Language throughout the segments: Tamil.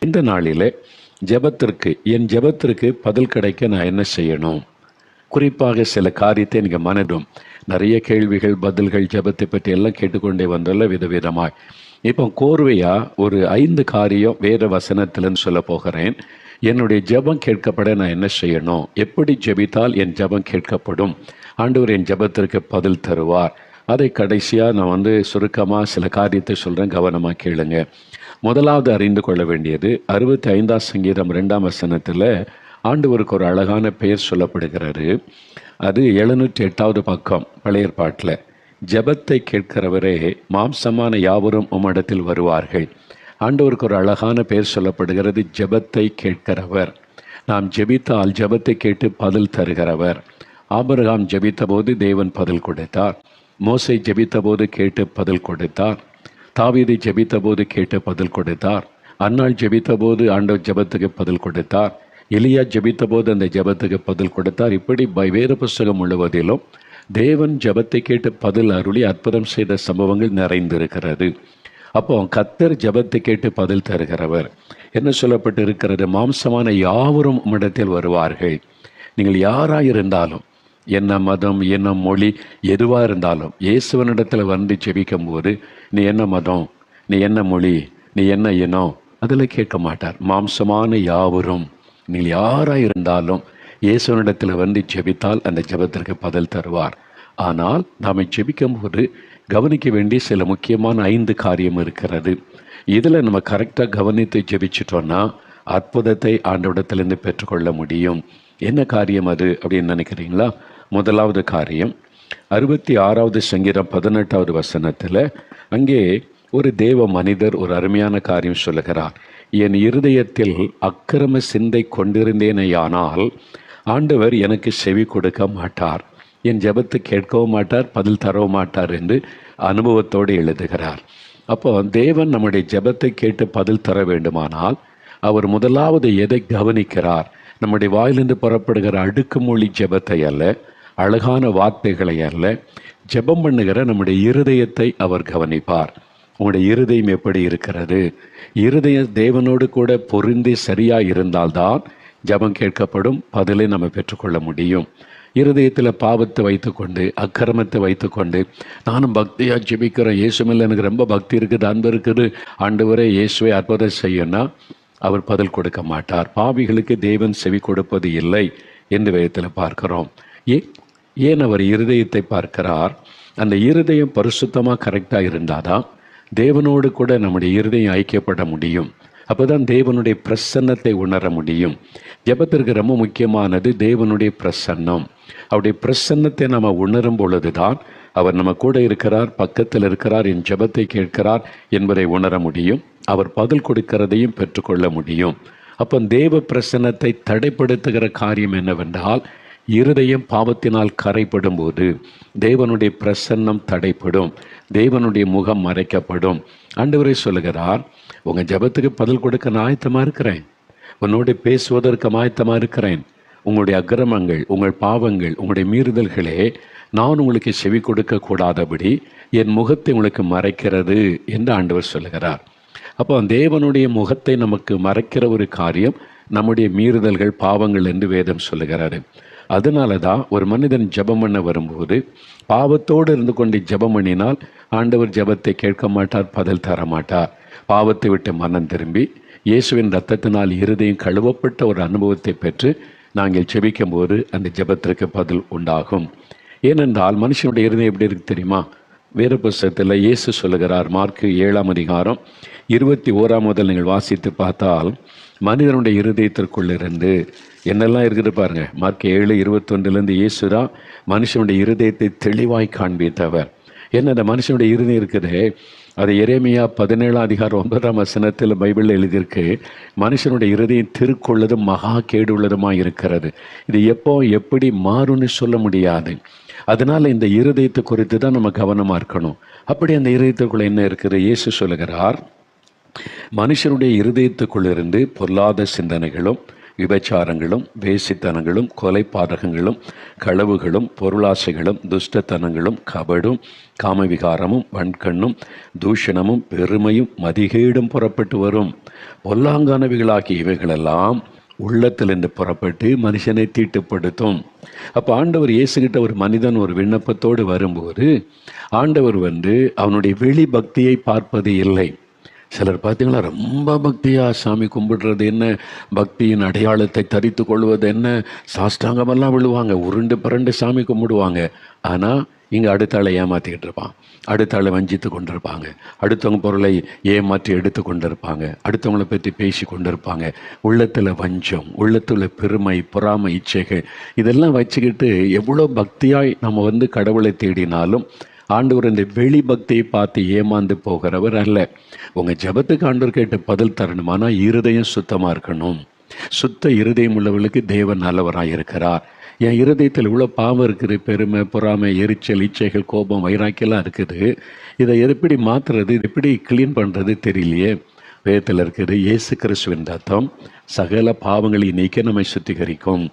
இந்த நாளில் என் ஜெபத்திற்கு பதில் கிடைக்க நான் என்ன செய்யணும்? குறிப்பாக சில காரியத்தை நீங்கள் மனதும் நிறைய கேள்விகள் பதில்கள் ஜெபத்தை பற்றி எல்லாம் கேட்டுக்கொண்டே வந்தல்ல விதவிதமாய். இப்போ கோர்வையாக ஒரு 5 காரியம் வேத வசனத்தில்னு சொல்ல போகிறேன். என்னுடைய ஜெபம் கேட்கப்பட நான் என்ன செய்யணும்? எப்படி ஜெபித்தால் என் ஜெபம் கேட்கப்படும்? ஆண்டவர் என் ஜெபத்திற்கு பதில் தருவார். அதை கடைசியாக நான் சுருக்கமாக சில காரியத்தை சொல்கிறேன், கவனமாக கேளுங்க. முதலாவது அறிந்து கொள்ள வேண்டியது 65ஆம் சங்கீதம் 2ஆம் வசனத்தில் ஆண்டவருக்கு ஒரு அழகான பெயர் சொல்லப்படுகிறாரு. அது 708வது பக்கம் பழைய ஏற்பாட்டில். ஜெபத்தை கேட்கிறவரே மாம்சமான யாவரும் உம்மிடத்தில் வருவார்கள். ஆண்டவருக்கு ஒரு அழகான பெயர் சொல்லப்படுகிறது, ஜெபத்தை கேட்கிறவர். நாம் ஜெபித்தால் ஜெபத்தை கேட்டு பதில் தருகிறவர். ஆபிரகாம் ஜெபித்த போது தேவன் பதில் கொடுத்தார். மோசே ஜெபித்த போது கேட்டு பதில் கொடுத்தார். தாவீது ஜெபித்த போது கேட்டு பதில் கொடுத்தார். அன்னாள் ஜெபித்த போது ஆண்டவர் ஜெபத்துக்கு பதில் கொடுத்தார். எலியா ஜெபித்த போது அந்த ஜெபத்துக்கு பதில் கொடுத்தார். இப்படி வேத புஸ்தகம் முழுவதிலும் தேவன் ஜெபத்தை கேட்டு பதில் அருளி அற்புதம் செய்த சம்பவங்கள் நிறைந்திருக்கிறது. அப்போ கர்த்தர் ஜெபத்தை கேட்டு பதில் தருகிறவர். என்ன சொல்லப்பட்டு இருக்கிறது? மாம்சமான யாவரும் உம்மிடத்தில் வருவார்கள். நீங்கள் யாராயிருந்தாலும், என்ன மதம், என்ன மொழி, எதுவாக இருந்தாலும் இயேசுவனிடத்தில் வந்து ஜெபிக்கும் போது நீ என்ன மதம், நீ என்ன மொழி, நீ என்ன இனம், அதில் கேட்க மாட்டார். மாம்சமான யாவரும், நீங்கள் யாராக இருந்தாலும் இயேசுவனிடத்தில் வந்து ஜெபித்தால் அந்த ஜெபத்திற்கு பதில் தருவார். ஆனால் நாம் ஜெபிக்கும் போது கவனிக்க வேண்டிய சில முக்கியமான 5 காரியம் இருக்கிறது. இதில் நம்ம கரெக்டாக கவனித்து ஜெபிச்சிட்டோன்னா அற்புதத்தை ஆண்டவரிடத்திலிருந்து பெற்றுக்கொள்ள முடியும். என்ன காரியம் அது அப்படின்னு நினைக்கிறீங்களா? முதலாவது காரியம் 66வது சங்கீதம் 18வது வசனத்தில் அங்கே ஒரு தேவ மனிதர் ஒரு அருமையான காரியம் சொல்லுகிறார். என் இருதயத்தில் அக்கிரம சிந்தை கொண்டிருந்தேனேயானால் ஆண்டவர் எனக்கு செவி கொடுக்க மாட்டார், என் ஜெபத்தை கேட்கவும் மாட்டார், பதில் தரவும் மாட்டார் என்று அனுபவத்தோடு எழுதுகிறார். அப்போ தேவன் நம்முடைய ஜெபத்தை கேட்டு பதில் தர வேண்டுமானால் அவர் முதலாவது எதை கவனிக்கிறார்? நம்முடைய வாயிலிருந்து புறப்படுகிற அடுக்குமொழி ஜெபத்தை அல்ல, அழகான வார்த்தைகளை அல்ல, ஜெபம் பண்ணுகிற நம்முடைய இருதயத்தை அவர் கவனிப்பார். உங்களுடைய இருதயம் எப்படி இருக்கிறது? இருதயம் தேவனோடு கூட பொருந்தி சரியாக இருந்தால்தான் ஜெபம் கேட்கப்படும், பதிலை நம்ம பெற்றுக்கொள்ள முடியும். இருதயத்தில் பாவத்தை வைத்துக்கொண்டு அக்கிரமத்தை வைத்துக்கொண்டு நானும் பக்தியாக ஜெபிக்கிறேன், இயேசு மேலே எனக்கு ரொம்ப பக்தி இருக்குது, அன்பு இருக்குது, ஆண்டவரே இயேசுவை அற்புதம் செய்யணும்னா அவர் பதில் கொடுக்க மாட்டார். பாவிகளுக்கு தேவன் செவி கொடுப்பது இல்லை என்று வேதத்தில் பார்க்கிறோம். ஏன் அவர் இருதயத்தை பார்க்கிறார்? அந்த இருதயம் பரிசுத்தமாக கரெக்டாக இருந்தாதான் தேவனோடு கூட நம்முடைய இருதயம் ஐக்கியப்பட முடியும். அப்போ தான் தேவனுடைய பிரசன்னத்தை உணர முடியும். ஜெபத்திற்கு ரொம்ப முக்கியமானது தேவனுடைய பிரசன்னம். அவருடைய பிரசன்னத்தை நம்ம உணரும் பொழுது தான் அவர் நம்ம கூட இருக்கிறார், பக்கத்தில் இருக்கிறார், என் ஜெபத்தை கேட்கிறார் என்பதை உணர முடியும். அவர் பதில் கொடுக்கிறதையும் பெற்றுக்கொள்ள முடியும். அப்போ தேவ பிரசன்னத்தை தடைப்படுத்துகிற காரியம் என்னவென்றால், இருதயம் பாவத்தினால் கரைப்படும் போது தேவனுடைய பிரசன்னம் தடைப்படும், தேவனுடைய முகம் மறைக்கப்படும். ஆண்டவரே சொல்லுகிறார், உங்கள் ஜெபத்துக்கு பதில் கொடுக்க நான் ஆயத்தமாக இருக்கிறேன், உன்னோடு பேசுவதற்கு ஆயத்தமாக இருக்கிறேன். உங்களுடைய அக்கிரமங்கள், உங்கள் பாவங்கள், உங்களுடைய மீறுதல்களே நான் உங்களுக்கு செவி கொடுக்க கூடாதபடி என் முகத்தை உங்களுக்கு மறைக்கிறது என்று ஆண்டவர் சொல்லுகிறார். அப்போ தேவனுடைய முகத்தை நமக்கு மறைக்கிற ஒரு காரியம் நம்முடைய மீறுதல்கள், பாவங்கள் என்று வேதம் சொல்லுகிறாரு. அதனால தான் ஒரு மனிதன் ஜெபம் பண்ண வரும்போது பாவத்தோடு இருந்து கொண்டு ஜெபம் பண்ணினால் ஆண்டவர் ஜெபத்தை கேட்க மாட்டார், பதில் தர மாட்டார். பாவத்தை விட்டு மனம் திரும்பி இயேசுவின் இரத்தத்தினால் இருதயம் கழுவப்பட்ட ஒரு அனுபவத்தை பெற்று நாங்கள் ஜெபிக்கும் போது அந்த ஜெபத்திற்கு பதில் உண்டாகும். ஏனென்றால் மனுஷனுடைய இருதயம் எப்படி இருக்கு தெரியுமா? வேறு புஸ்தகத்தில் இயேசு சொல்லுகிறார், மார்க்கு 7ஆம் அதிகாரம் 21 முதல் நீங்கள் வாசித்து பார்த்தால் மனிதனுடைய இருதயத்திற்குள்ளிருந்து என்னெல்லாம் இருக்குது பாருங்க. மார்க் 7:21 இயேசுதான் மனுஷனுடைய இருதயத்தை தெளிவாய் காண்பித்தவர். என்ன அந்த மனுஷனுடைய இருதயம் இருக்குது, அது எரேமியா 17ஆம் அதிகாரம் 9ஆம் வசனத்தில் பைபிளில் எழுதியிருக்கு. மனுஷனுடைய இருதயம் திருக்குள்ளதும் மகா கேடு உள்ளதுமாக இருக்கிறது. இது எப்போ எப்படி மாறும்னு சொல்ல முடியாது. அதனால் இந்த இருதயத்தை குறித்து தான் நம்ம கவனமாக இருக்கணும். அப்படி அந்த இருதயத்துக்குள்ளே என்ன இருக்குது? இயேசு சொல்லுகிறார், மனுஷனுடைய இருதயத்துக்குள்ளிருந்து பொல்லாத சிந்தனைகளும் விபச்சாரங்களும் வேசித்தனங்களும் கொலைபாதகங்களும் களவுகளும் பொருளாசைகளும் துஷ்டத்தனங்களும் கபடும் காமவிகாரமும் வன்கண்ணும் தூஷணமும் பெருமையும் மதிகேடும் புறப்பட்டு வரும். பொல்லாங்கானவைகளாகிய இவைகளெல்லாம் உள்ளத்திலிருந்து புறப்பட்டு மனுஷனை தீட்டுப்படுத்தும். அப்போ ஆண்டவர் இயேசுகிட்ட ஒரு மனிதன் ஒரு விண்ணப்பத்தோடு வரும்போது ஆண்டவர் அவனுடைய வெளி பக்தியை பார்ப்பது இல்லை. சிலர் பார்த்தீங்களா, ரொம்ப பக்தியாக சாமி கும்பிடுறது என்ன, பக்தியின் அடையாளத்தை தரித்து கொள்வது என்ன, சாஷ்டாங்கமெல்லாம் விழுவாங்க, உருண்டு பரண்டு சாமி கும்பிடுவாங்க. ஆனால் இங்கே அடுத்த ஆளை ஏமாற்றிக்கிட்டு இருப்பான், அடுத்த ஆளை வஞ்சித்து கொண்டிருப்பாங்க, அடுத்தவங்க பொருளை ஏமாற்றி எடுத்து கொண்டிருப்பாங்க, அடுத்தவங்களை பற்றி பேசி கொண்டிருப்பாங்க. உள்ளத்தில் வஞ்சம், உள்ளத்தில் பெருமை, பொறாமை, இச்சைகள் இதெல்லாம் வச்சுக்கிட்டு எவ்வளோ பக்தியாய் நம்ம கடவுளை தேடினாலும் ஆண்டவர் இந்த வெளி பக்தியை பார்த்து ஏமாந்து போகிறவர் அல்ல. உங்கள் ஜபத்துக்கு ஆண்டவர் கேட்டு பதில் தரணும். ஆனால் இருதயம் சுத்தமாக இருக்கணும். சுத்த இருதயம் உள்ளவர்களுக்கு தேவன் நல்லவராக இருக்கிறார். என் இருதயத்தில் இவ்வளோ பாவம் இருக்குது, பெருமை, பொறாமை, எரிச்சல், இச்சைகள், கோபம், வைராக்கியெல்லாம் இருக்குது. இதை எப்படி மாற்றுறது, எப்படி கிளீன் பண்ணுறது தெரியலையே. வேதத்தில் இருக்குது, இயேசு கிறிஸ்துவின் ரத்தம் சகல பாவங்களை நீக்க நம்மை சுத்திகரிக்கும்.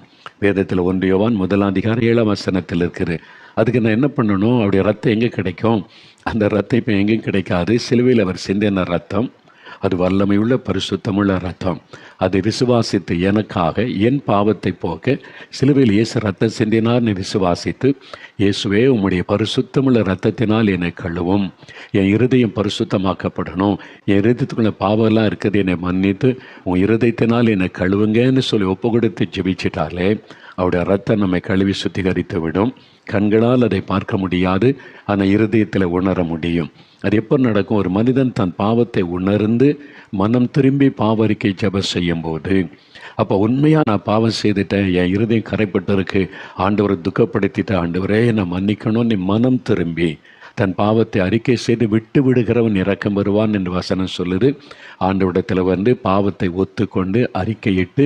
வேதத்தில் 1 யோவான் 1:7 இருக்குது. அதுக்கு நான் என்ன பண்ணணும்? அவருடைய ரத்தம் எங்கே கிடைக்கும்? அந்த ரத்தம் இப்போ எங்கேயும் கிடைக்காது. சிலுவையில் அவர் சிந்தின ரத்தம் அது வல்லமையுள்ள பரிசுத்தமுள்ள ரத்தம். அதை விசுவாசித்து எனக்காக என் பாவத்தை போக்க சிலுவையில் இயேசு ரத்தம் சிந்தினார்னு விசுவாசித்து, இயேசுவே உம்முடைய பரிசுத்தமுள்ள ரத்தத்தினால் என்னை கழுவும், என் இருதயம் பரிசுத்தமாக்கப்படணும், என் இருதயத்துக்குள்ள பாவம்லாம் இருக்குது, என்னை மன்னித்து உன் இருதயத்தினால் என்னை கழுவுங்கன்னு சொல்லி ஒப்பு கொடுத்து ஜெபிச்சிட்டாலே அவருடைய ரத்தம் நம்மை கழுவி சுத்திகரித்து விடும். கண்களால் அதை பார்க்க முடியாது, ஆனால் இருதயத்தில் உணர முடியும். அது எப்போ நடக்கும்? ஒரு மனிதன் தன் பாவத்தை உணர்ந்து மனம் திரும்பி பாவரிக்கை ஜெபம் செய்யும் போது. அப்போ உண்மையாக நான் பாவம் செய்துட்டேன், என் இருதயம் கரைப்பட்டு இருக்கு, ஆண்டவரை துக்கப்படுத்திட்டேன், ஆண்டவரே என்னை மன்னிக்கணும், நீ மனம் திரும்பி தன் பாவத்தை அறிக்கை செய்து விட்டு விடுகிறவன் இரக்கம் வருவான் என்று வசனம் சொல்லுது. ஆண்டவரிடத்தில் பாவத்தை ஒத்துக்கொண்டு அறிக்கையிட்டு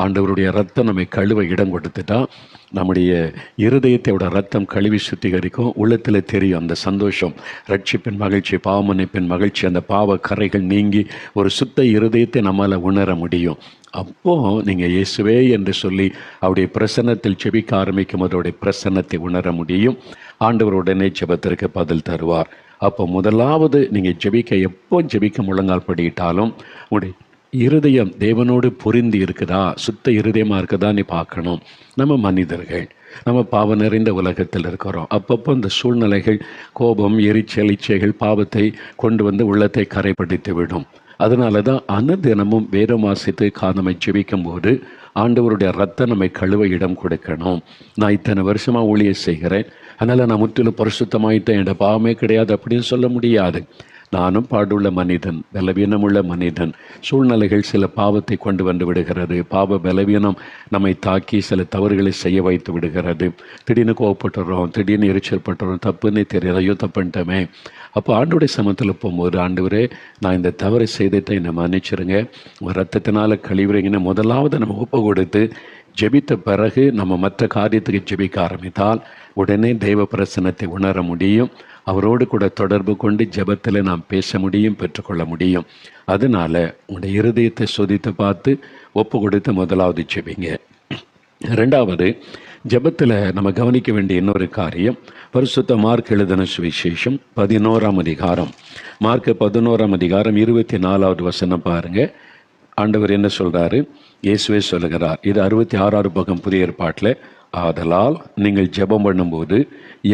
ஆண்டவருடைய ரத்தம் நம்மை கழுவ இடம் கொடுத்துட்டா நம்முடைய இருதயத்தையோட ரத்தம் கழுவி சுத்திகரிக்கும். உள்ளத்தில் தெரியும் அந்த சந்தோஷம், ரட்சிப்பின் மகிழ்ச்சி, பாவமன்னிப்பின் மகிழ்ச்சி, அந்த பாவ கரைகள் நீங்கி ஒரு சுத்த இருதயத்தை நம்மால் உணர முடியும். அப்போது நீங்கள் இயேசுவே என்று சொல்லி அவருடைய பிரசன்னத்தில் ஜெபிக்க ஆரம்பிக்கும் அதோடைய பிரசன்னத்தை உணர முடியும். ஆண்டவர் உடனே ஜெபத்திற்கு பதில் தருவார். அப்போ முதலாவது நீங்கள் எப்போ ஜெபிக்க முழங்கால் படியிட்டாலும் உங்களுடைய இருதயம் தேவனோடு பொருந்தி இருக்குதா, சுத்த இருதயமாக இருக்குதா நீ பார்க்கணும். நம்ம மனிதர்கள், நம்ம பாவம் நிறைந்த உலகத்தில் இருக்கிறோம். அப்பப்போ இந்த சூழ்நிலைகள், கோபம், எரிச்சல், இச்சைகள் பாவத்தை கொண்டு உள்ளத்தை கரைப்படுத்தி விடும். அதனால தான் அனுதினமும் வேதம் வாசித்து காதமை ஜெபிக்கும் போது ஆண்டவருடைய ரத்தம் நம்மை கழுவ இடம் கொடுக்கணும். நான் இத்தனை வருஷமாக ஊழியம் செய்கிறேன், அதனால் நான் முற்றிலும் பரிசுத்தமாயிட்டேன், என் பாவமே கிடையாது அப்படின்னு சொல்ல முடியாது. நானும் பாடுள்ள மனிதன், பலவீனமுள்ள மனிதன். சூழ்நிலைகள் சில பாவத்தை கொண்டு விடுகிறது. பாவ பலவீனம் நம்மை தாக்கி சில தவறுகளை செய்ய வைத்து விடுகிறது. திடீர்னு கோவப்பட்டுறோம், திடீர்னு எரிச்சல் பட்டுறோம், தப்புன்னு தெரியாது, ஐயோ தப்புன்ட்டோமே. அப்போ ஆண்டோடைய சமத்தில் போகும்போது, ஆண்டவரே நான் இந்த தவறை செய்துட்டு என்னை மன்னிச்சிருங்க, ரத்தத்தினால் கழிவுறீங்கன்னு முதலாவது நம்ம ஒப்பு கொடுத்து ஜெபித்த பிறகு நம்ம மற்ற காரியத்துக்கு ஜெபிக்க ஆரம்பித்தால் உடனே தெய்வ பிரசன்னத்தை உணர முடியும். அவரோடு கூட தொடர்பு கொண்டு ஜெபத்தில் நாம் பேச முடியும், பெற்றுக்கொள்ள முடியும். அதனால் உங்களுடைய இருதயத்தை சோதித்து பார்த்து ஒப்பு கொடுத்து முதலாவது ஜெபிங்க. ரெண்டாவது, ஜெபத்தில் நம்ம கவனிக்க வேண்டிய இன்னொரு காரியம், பரிசுத்த மார்க் எழுதின சுவிசேஷம் 11ஆம் அதிகாரம், மார்க் 11ஆம் அதிகாரம் 24வது வசனம் பாருங்கள். ஆண்டவர் என்ன சொல்கிறாரு? இயேசுவே சொல்லுகிறார். இது 66 பக்கம் புதிய ஏற்பாட்டில். ஆதலால் நீங்கள் ஜெபம் பண்ணும்போது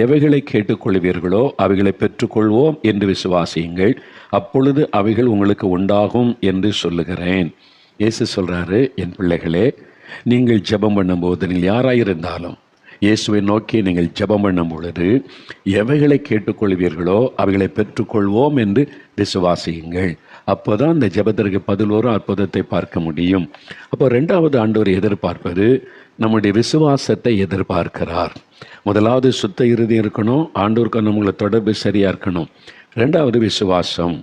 எவைகளை கேட்டுக்கொள்வீர்களோ அவைகளை பெற்றுக்கொள்வோம் என்று விசுவாசியுங்கள், அப்பொழுது அவைகள் உங்களுக்கு உண்டாகும் என்று சொல்லுகிறேன். இயேசு சொல்கிறாரு, என் பிள்ளைகளே, நீங்கள் ஜெபம் பண்ணும்போது நீங்கள் யாராயிருந்தாலும் இயேசுவை நோக்கி நீங்கள் ஜெபம் பண்ணும் பொழுது எவைகளை கேட்டுக்கொள்வீர்களோ அவைகளை பெற்றுக்கொள்வோம் என்று விசுவாசியுங்கள். அப்போ தான் இந்த ஜெபத்திற்கு பதில் வரும், அற்புதத்தை பார்க்க முடியும். அப்போ ரெண்டாவது ஆண்டவர் எதிர்பார்ப்பது நம்முடைய விசுவாசத்தை எதிர்பார்க்கிறார். முதலாவது சுத்த இருதயம் இருக்கணும், ஆண்டவருக்கு நம்மளை தொடர்பு சரியாக இருக்கணும். ரெண்டாவது விசுவாசம்.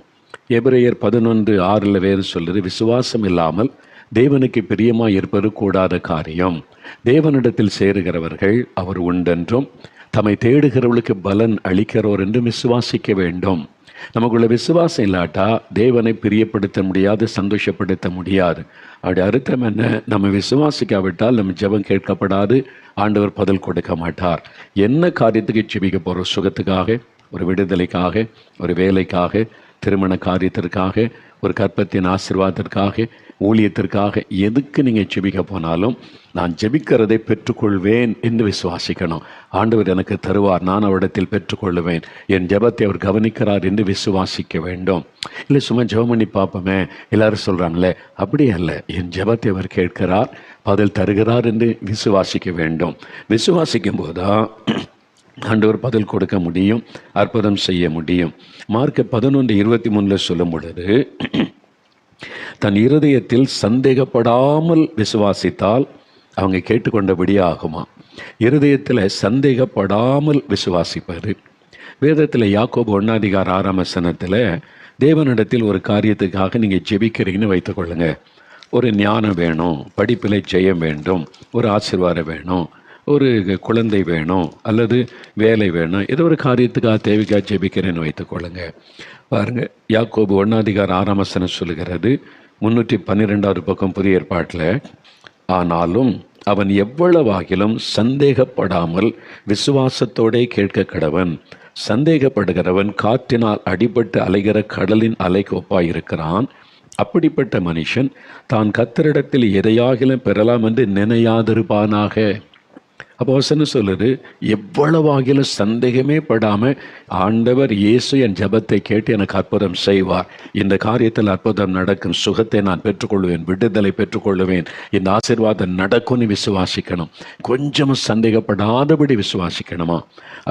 எபிரேயர் 11:6 வேறு சொல்லுது, விசுவாசம் இல்லாமல் தேவனுக்கு பிரியமாக இருப்பது கூடாத காரியம். தேவனிடத்தில் சேருகிறவர்கள் அவர் உண்டென்றும் தம்மை தேடுகிறவர்களுக்கு பலன் அளிக்கிறோர் என்றும் விசுவாசிக்க வேண்டும். நமக்குள்ள விசுவாசம் இல்லாட்டா தேவனை பிரியப்படுத்த முடியாது, சந்தோஷப்படுத்த முடியாது. அப்படி அர்த்தம் என்ன? நம்ம விசுவாசிக்காவிட்டால் நம்ம ஜெபம் கேட்கப்படாது, ஆண்டவர் பதில் கொடுக்க மாட்டார். என்ன காரியத்துக்கு ஜெபிக்க போகிறோம்? சுகத்துக்காக, ஒரு விடுதலைக்காக, ஒரு வேலைக்காக, திருமண காரியத்திற்காக, ஒரு கற்பத்தின் ஆசீர்வாதத்திற்காக, ஊழியத்திற்காக, எதுக்கு நீங்கள் ஜெபிக்க போனாலும் நான் ஜெபிக்கிறதை பெற்றுக்கொள்வேன் என்று விசுவாசிக்கணும். ஆண்டவர் எனக்கு தருவார், நான் அவரிடத்தில் பெற்றுக்கொள்வேன், என் ஜெபத்தை அவர் கவனிக்கிறார் என்று விசுவாசிக்க வேண்டும். இல்லை சும்மா ஜெபம் பண்ணி பார்ப்போமே, எல்லாரும் சொல்கிறாங்களே, அப்படி அல்ல. என் ஜெபத்தை அவர் கேட்கிறார், பதில் தருகிறார் என்று விசுவாசிக்க வேண்டும். விசுவாசிக்கும் போதுதான் ஆண்டவர் பதில் கொடுக்க முடியும், அற்புதம் செய்ய முடியும். மார்க் 11:23 சொல்லும் பொழுது, தன் இருதயத்தில் சந்தேகப்படாமல் விசுவாசித்தால் அவங்க கேட்டுக்கொண்டபடியே ஆகுமா. இருதயத்தில் சந்தேகப்படாமல் விசுவாசிப்பது. வேதத்தில் யாக்கோபு 1:6 தேவனிடத்தில் ஒரு காரியத்துக்காக நீங்கள் ஜெபிக்கிறீங்கன்னு வைத்துக்கொள்ளுங்க. ஒரு ஞானம் வேணும், படிப்பில் ஜெயம் வேண்டும், ஒரு ஆசீர்வாதம் வேணும், ஒரு குழந்தை வேணும், அல்லது வேலை வேணும், ஏதோ ஒரு காரியத்துக்காக தேவைக்காக ஜெபிக்கிறேன்னு வைத்துக்கொள்ளுங்க. பாருங்கள், யாக்கோபு 1:6 சொல்லுகிறது, 312 பக்கம் புதிய ஏற்பாட்டில், ஆனாலும் அவன் எவ்வளவாகிலும் சந்தேகப்படாமல் விசுவாசத்தோடே கேட்க கடவன். சந்தேகப்படுகிறவன் காற்றினால் அடிபட்டு அலைகிற கடலின் அலைக்கு ஒப்பாயிருக்கிறான். அப்படிப்பட்ட மனுஷன் தான் கர்த்தரிடத்தில் எதையாகிலும் பெறலாம் என்று நினையாதிருப்பானாக. அப்போ வசனம் சொல்லுது, எவ்வளவாகிலும் சந்தேகமே படாமல் ஆண்டவர் இயேசு என் ஜெபத்தை கேட்டு எனக்கு அற்புதம் செய்வார், இந்த காரியத்தில் அற்புதம் நடக்கும், சுகத்தை நான் பெற்றுக்கொள்வேன், விடுதலை பெற்றுக்கொள்வேன், இந்த ஆசீர்வாதம் நடக்கும்னு விசுவாசிக்கணும். கொஞ்சமும் சந்தேகப்படாதபடி விசுவாசிக்கணுமா?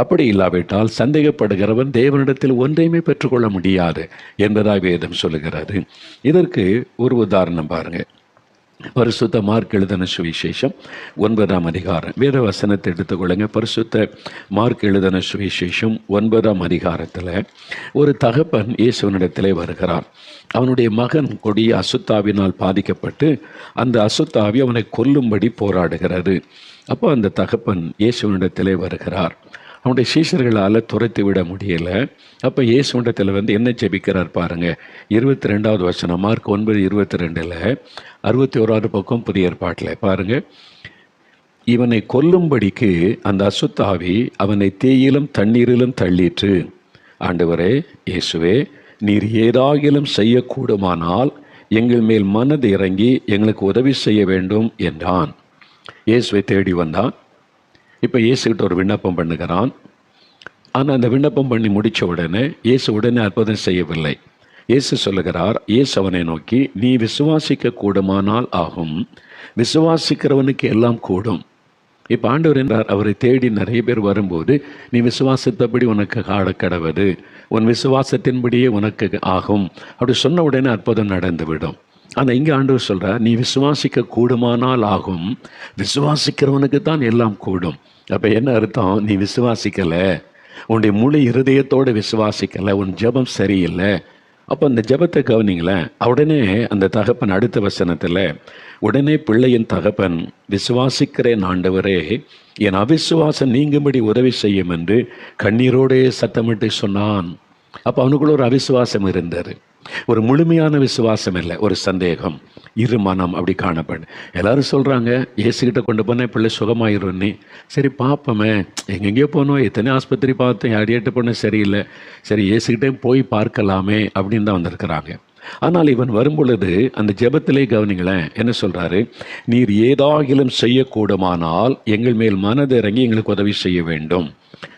அப்படி இல்லாவிட்டால் சந்தேகப்படுகிறவன் தேவனிடத்தில் ஒன்றையுமே பெற்றுக்கொள்ள முடியாது என்பதாய் வேதம் சொல்லுகிறது. இதற்கு ஒரு உதாரணம் பாருங்கள். பரிசுத்த மார்க் எழுதின சுவிசேஷம் 9 வேத வசனத்தை எடுத்துக்கொள்ளுங்க. பரிசுத்த மார்க் எழுதின சுவிசேஷம் 9 ஒரு தகப்பன் இயேசுவனிடத்திலே வருகிறார். அவனுடைய மகன் கொடிய அசுத்தாவினால் பாதிக்கப்பட்டு அந்த அசுத்தாவி அவனை கொல்லும்படி போராடுகிறது. அப்போ அந்த தகப்பன் இயேசுவனிடத்திலே வருகிறார். அவனுடைய சீஷர்களால் துரத்தி விட முடியலை. அப்போ இயேசுவனிடத்தில் என்ன ஜெபிக்கிறார் பாருங்கள். 22 வசனம், மார்க் 9:22 61 பக்கம் புதிய ஏற்பாட்டில் பாருங்கள். இவனை கொல்லும்படிக்கு அந்த அசுத்தாவி அவனை தீயிலும் தண்ணீரிலும் தள்ளிற்று. ஆண்டவரே இயேசுவே, நீர் ஏதாகிலும் செய்யக்கூடுமானால் எங்கள் மேல் மனது இறங்கி எங்களுக்கு உதவி செய்ய வேண்டும் என்றான். இயேசுவை தேடி வந்தான். இப்போ இயேசுகிட்ட ஒரு விண்ணப்பம் பண்ணுகிறான். ஆனால் அந்த விண்ணப்பம் பண்ணி முடித்த உடனே இயேசு உடனே அற்புதம் செய்யவில்லை. இயேசு சொல்லுகிறார், இயேசு அவனை நோக்கி, நீ விசுவாசிக்க கூடுமானால் ஆகும், விசுவாசிக்கிறவனுக்கு எல்லாம் கூடும். இப்போ ஆண்டவர் என்றார், அவரை தேடி நிறைய பேர் வரும்போது, நீ விசுவாசித்தபடி உனக்கு கடவது, உன் விசுவாசத்தின்படியே உனக்கு ஆகும் அப்படி சொன்ன உடனே அற்புதம் நடந்துவிடும். ஆனால் இங்கே ஆண்டவர் சொல்கிறார், நீ விசுவாசிக்க கூடுமானால் ஆகும், விசுவாசிக்கிறவனுக்கு தான் எல்லாம் கூடும். அப்போ என்ன அர்த்தம்? நீ விசுவாசிக்கலை, உன்னுடைய முழு இருதயத்தோடு விசுவாசிக்கலை, உன் ஜெபம் சரியில்லை. அப்போ அந்த ஜெபத்தை கவனிங்களேன். உடனே அந்த தகப்பன் அடுத்த வசனத்தில், உடனே பிள்ளையின் தகப்பன், விசுவாசிக்கிறேன் ஆண்டவரே, என் அவிசுவாசம் நீங்கும்படி உதவி செய்யும் என்று கண்ணீரோடே சத்தமிட்டு சொன்னான். அப்போ அவனுக்குள்ள ஒரு அவிசுவாசம் இருந்தது. ஒரு முழுமையான விசுவாசம் இல்லை, ஒரு சந்தேகம், இரு மனம் அப்படி காணப்படும். எல்லாரும் சொல்கிறாங்க, இயேசுகிட்ட கொண்டு போனால் பிள்ளை சுகமாயிரும்னு. சரி பார்ப்போமே, எங்கெங்கேயோ போனோம், எத்தனை ஆஸ்பத்திரி பார்த்தோம், யாரையாட்டு போனோம் சரியில்லை, சரி இயேசுகிட்டே போய் பார்க்கலாமே அப்படின்னு தான் வந்திருக்கிறாங்க. ஆனால் இவன் வரும்பொழுது அந்த ஜெபத்திலே கவனிங்களேன், என்ன சொல்கிறாரு? நீர் ஏதாகிலும் செய்யக்கூடுமானால் எங்கள் மேல் மனது இறங்கி எங்களுக்கு உதவி செய்ய வேண்டும்.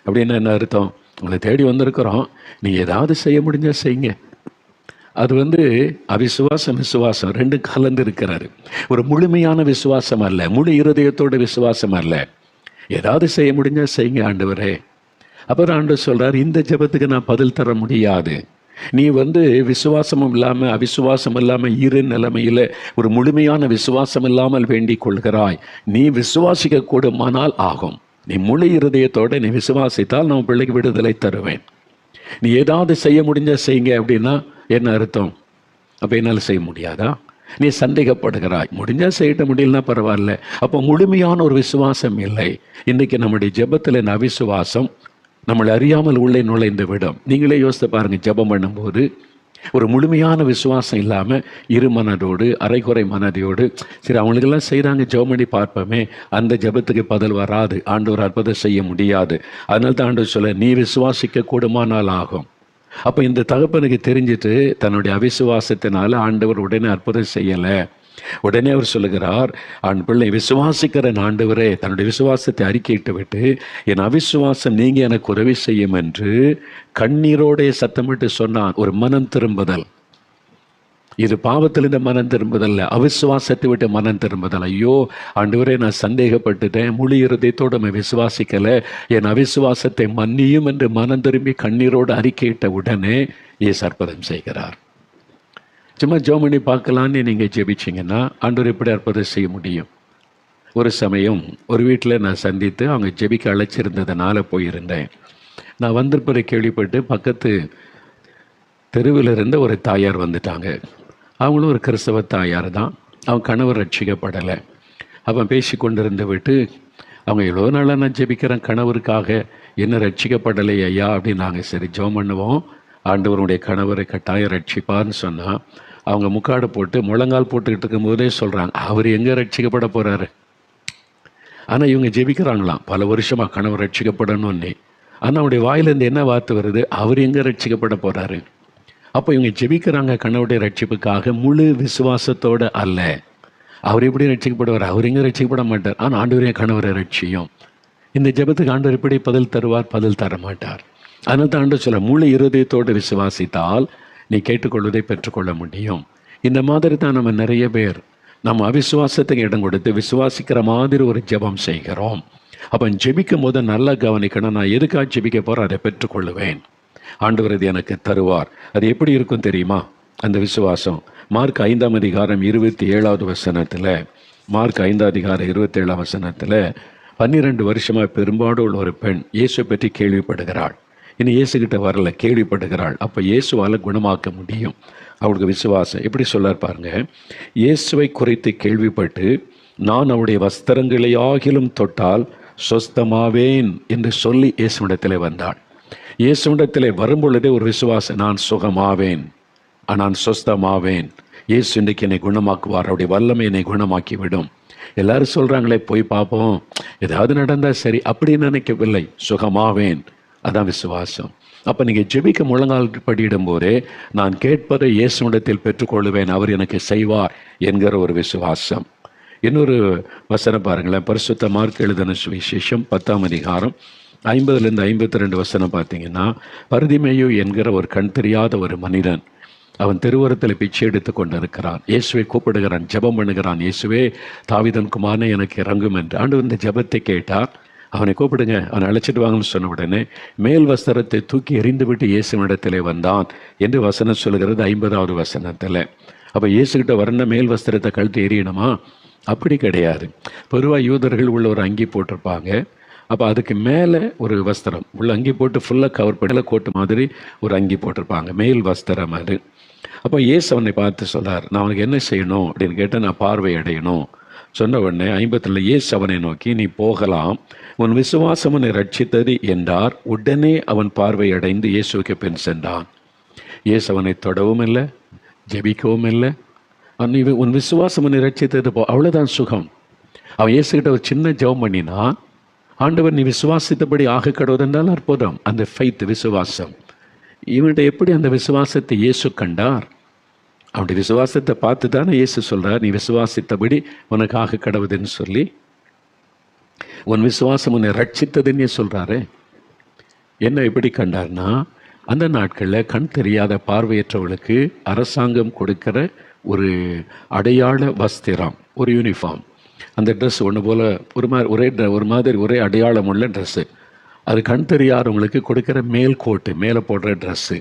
அப்படின்னு என்ன அர்த்தம்? உங்களை தேடி வந்திருக்கிறோம், நீங்கள் ஏதாவது செய்ய முடிஞ்சால் செய்யுங்க. அது அவிசுவாசம் விசுவாசம் ரெண்டும் கலந்து இருக்கிறாரு. ஒரு முழுமையான விசுவாசம் அல்ல, முழு இருதயத்தோட விசுவாசம் அல்ல. ஏதாவது செய்ய முடிஞ்சால் செய்யுங்க ஆண்டவரே. அப்புறம் ஆண்டவர் சொல்கிறார், இந்த ஜெபத்துக்கு நான் பதில் தர முடியாது. நீ விசுவாசமும் இல்லாமல் அவிசுவாசம் இல்லாமல் இரு நிலைமையில் ஒரு முழுமையான விசுவாசம் இல்லாமல் வேண்டிக் கொள்கிறாய். நீ விசுவாசிக்க கூடுமானால் ஆகும். நீ முழு இருதயத்தோடு நீ விசுவாசித்தால் நான் பிள்ளைக்கு விடுதலை தருவேன். நீ ஏதாவது செய்ய முடிஞ்சால் செய்யுங்க அப்படின்னா என்ன அர்த்தம்? அப்போ என்னால் செய்ய முடியாதா? நீ சந்தேகப்படுகிறாய், முடிஞ்சால் செய்யிட்ட, முடியலன்னா பரவாயில்ல. அப்போ முழுமையான ஒரு விசுவாசம் இல்லை. இன்றைக்கி நம்முடைய ஜெபத்தில் அவிசுவாசம் நம்மளை அறியாமல் உள்ளே நுழைந்து விடும். நீங்களே யோசித்து பாருங்க, ஜெபம் பண்ணும்போது ஒரு முழுமையான விசுவாசம் இல்லாமல் இருமனதோடு அரைகுறை மனதையோடு சரி அவங்களுக்கெல்லாம் செய்கிறாங்க ஜெபம் பண்ணி பார்ப்போமே, அந்த ஜெபத்துக்கு பதில் வராது, ஆண்டவர் அற்புதம் செய்ய முடியாது. அதனால தான் ஆண்டவர் சொல்ல, நீ விசுவாசிக்க கூடுமானால் ஆகும். அப்போ இந்த தகப்பனுக்கு தெரிஞ்சிட்டு தன்னுடைய அவிசுவாசத்தினால ஆண்டவர் உடனே அற்புதம் செய்யலை. உடனே அவர் சொல்லுகிறார், ஆண் பிள்ளை விசுவாசிக்கிற ஆண்டவரே தன்னுடைய விசுவாசத்தை அறிக்கையிட்டு விட்டு, என் அவிசுவாசம் நீங்க எனக்கு உதவி செய்யும் என்று கண்ணீரோடைய சத்தமிட்டு சொன்னான். ஒரு மனம் திரும்புதல். இது பாவத்திலிருந்து மனம் திரும்புதல், அவிசுவாசத்தை விட்டு மனம் திரும்புதல். ஐயோ ஆண்டவரே, நான் சந்தேகப்பட்டுட்டேன், முழு இருதயத்தோடு விசுவாசிக்கல, என் அவிசுவாசத்தை மன்னியும் என்று மனம் திரும்பி கண்ணீரோடு அறிக்கையிட்ட உடனே இயேசு அற்புதம் செய்கிறார். சும்மா ஜெபம் பண்ணி பார்க்கலான்னு நீங்கள் ஜெபிச்சிங்கன்னா ஆண்டவர் எப்படி அற்புதம் செய்ய முடியும்? ஒரு சமயம் ஒரு வீட்டில் நான் சந்தித்து அவங்க ஜெபிக்க அழைச்சிருந்ததுனால போயிருந்தேன். நான் வந்திருப்பதை கேள்விப்பட்டு பக்கத்து தெருவில் இருந்த ஒரு தாயார் வந்துட்டாங்க. அவங்களும் ஒரு கிறிஸ்தவ தாயார் தான். அவங்க கணவர் ரட்சிக்கப்படலை. அவன் பேசி கொண்டிருந்து விட்டு, அவங்க எவ்வளோ நாளாக நான் ஜெபிக்கிறேன் கணவருக்காக, என்ன ரட்சிக்கப்படலை ஐயா அப்படின்னாங்க. சரி ஜெபம் பண்ணுவோம், ஆண்டவருடைய கணவரை கட்டாயம் ரட்சிப்பார்னு சொன்னால், அவங்க முக்காடு போட்டு முழங்கால் போட்டுக்கிட்டு இருக்கும்போதே சொல்கிறாங்க, அவர் எங்கே ரட்சிக்கப்பட போகிறாரு? ஆனால் இவங்க ஜெபிக்கிறாங்களாம் பல வருஷமாக கணவர் ரட்சிக்கப்படணும்னே. ஆனால் அவருடைய வாயிலேருந்து என்ன வார்த்தை வருது? அவர் எங்கே ரட்சிக்கப்பட போகிறாரு? அப்போ இவங்க ஜெபிக்கிறாங்க கணவருடைய ரட்சிப்புக்காக, முழு விசுவாசத்தோடு அல்ல. அவர் எப்படி ரட்சிக்கப்படுவார்? அவர் எங்கே ரட்சிக்கப்பட மாட்டார். ஆனால் ஆண்டவரே கணவரை ரட்சியும். இந்த ஜெபத்துக்கு ஆண்டவர் எப்படி பதில் தருவார்? பதில் தர மாட்டார். அதனால தான் ஆண்டவர் சொல்ல, முழு இருதயத்தோடு விசுவாசித்தால் நீ கேட்டுக்கொள்வதை பெற்றுக்கொள்ள முடியும். இந்த மாதிரி தான் நம்ம நிறைய பேர் நம்ம அவிசுவாசத்துக்கு இடம் கொடுத்து விசுவாசிக்கிற மாதிரி ஒரு ஜெபம் செய்கிறோம். அப்போ ஜெபிக்கும் போது நல்லா கவனிக்கணும், நான் எதுக்காக ஜெபிக்க போகிறேன், அதை பெற்றுக்கொள்ளுவேன், ஆண்டவர் இது எனக்கு தருவார். அது எப்படி இருக்கும் தெரியுமா? அந்த விசுவாசம் மார்க் 5ஆம் அதிகாரம் 27வது வசனத்தில், மார்க் 5ஆம் அதிகாரம் 27ஆம் வசனத்தில் 12 வருஷமாக பெரும்பாடு உள்ள ஒரு பெண் இயேசு பற்றி கேள்விப்படுகிறாள். இனி இயேசுகிட்ட வரல, கேள்விப்படுகிறாள். அப்போ இயேசுவால் குணமாக்க முடியும். அவளுக்கு விசுவாசம் எப்படி சொல்லார் பாருங்க. இயேசுவை குறித்து கேள்விப்பட்டு, நான் அவருடைய வஸ்திரங்களை ஆகிலும் தொட்டால் சொஸ்தமாவேன் என்று சொல்லி இயேசுவிடத்திலே வந்தாள். இயேசுவிடத்திலே வரும்பொழுதே ஒரு விசுவாசம், நான் சுகமாவேன், நான் சொஸ்தமாவேன், இயேசு இன்றைக்கு என்னை குணமாக்குவார், அவருடைய வல்லமை என்னை குணமாக்கி விடும். எல்லாரும் சொல்கிறாங்களே போய் பார்ப்போம், ஏதாவது நடந்தால் சரி, அப்படி நினைக்கவில்லை, சுகமாவேன், அதான் விசுவாசம். அப்போ நீங்கள் ஜெபிக்க முழங்கால் படியிடும் போதே, நான் கேட்பதை இயேசுவிடத்தில் பெற்றுக்கொள்வேன், அவர் எனக்கு செய்வார் என்கிற ஒரு விசுவாசம். இன்னொரு வசனம் பாருங்களேன், பரிசுத்த மார்க் எழுதின சுவிசேஷம் 10ஆம் அதிகாரம் 50லேருந்து 52 வசனம் பார்த்தீங்கன்னா, பரிதிமேயு என்கிற ஒரு கண் தெரியாத ஒரு மனிதன், அவன் தெருவோரத்தில் பிச்சை எடுத்து கொண்டு இருக்கிறான். இயேசுவை கூப்பிடுகிறான், ஜெபம் பண்ணுகிறான், இயேசுவே தாவீதின் குமாரனே எனக்கு இறங்கும் என்று. ஆண்டவர் இந்த ஜெபத்தை கேட்டார். அவனை கூப்பிடுங்க, அவனை அழைச்சிட்டு வாங்கன்னு சொன்ன உடனே மேல் வஸ்திரத்தை தூக்கி எறிந்துவிட்டு இயேசுவிடத்திலே வந்தான் என்று வசனம் சொல்கிறது 50வது வசனத்தில். அப்போ இயேசுகிட்ட வரணும் மேல் வஸ்திரத்தை கழட்டி எறியணுமா? அப்படி கிடையாது. பொதுவாக யூதர்கள் உள்ள ஒரு அங்கி போட்டிருப்பாங்க. அப்போ அதுக்கு மேலே ஒரு வஸ்திரம் உள்ள அங்கி போட்டு ஃபுல்லாக கவர் பண்ணல, கோட்டு மாதிரி ஒரு அங்கி போட்டிருப்பாங்க, மேல் வஸ்திரம் அது. அப்போ இயேசு அவனை பார்த்து சொன்னார், நான் அவனுக்கு என்ன செய்யணும் அப்படின்னு கேட்டால், நான் பார்வை அடையணும் சொன்ன உடனே 50 இயேசு அவனை நோக்கி, நீ போகலாம், உன் விசுவாசம் உன்னை ரட்சித்தது என்றார். உடனே அவன் பார்வை அடைந்து இயேசுவுக்கு பின் சென்றான். இயேசு அவனை தொடவும் இல்லை, ஜெபிக்கவும் இல்லை. உன் விசுவாசம் உன்னை ரட்சித்தது போ, அவ்வளோதான் சுகம். அவன் இயேசுகிட்ட ஒரு சின்ன ஜெபம் பண்ணினா, ஆண்டவர் நீ விசுவாசித்தபடி ஆக கடவுதென்றால் அற்புதம். அந்த ஃபெய்த், விசுவாசம். இவன்கிட்ட எப்படி அந்த விசுவாசத்தை இயேசு கண்டார்? அவனுடைய விசுவாசத்தை பார்த்து தானே இயேசு சொல்கிறார், நீ விசுவாசித்தபடி உனக்கு ஆக கடவுதுன்னு சொல்லி. உன் விசுவாசம் உன்னை ரட்சித்ததுன்னே சொல்கிறாரு. என்ன எப்படி கண்டார்னா, அந்த நாட்களில் கண் தெரியாத பார்வையற்றவர்களுக்கு அரசாங்கம் கொடுக்கிற ஒரு அடையாள வஸ்திரம், ஒரு யூனிஃபார்ம். அந்த ட்ரெஸ் ஒன்று போல் ஒரு மாதிரி ஒரே அடையாளம் உள்ள ட்ரெஸ்ஸு. அது கண் தெரியாதவங்களுக்கு கொடுக்குற மேல் கோட்டு, மேலே போடுற ட்ரெஸ்ஸு.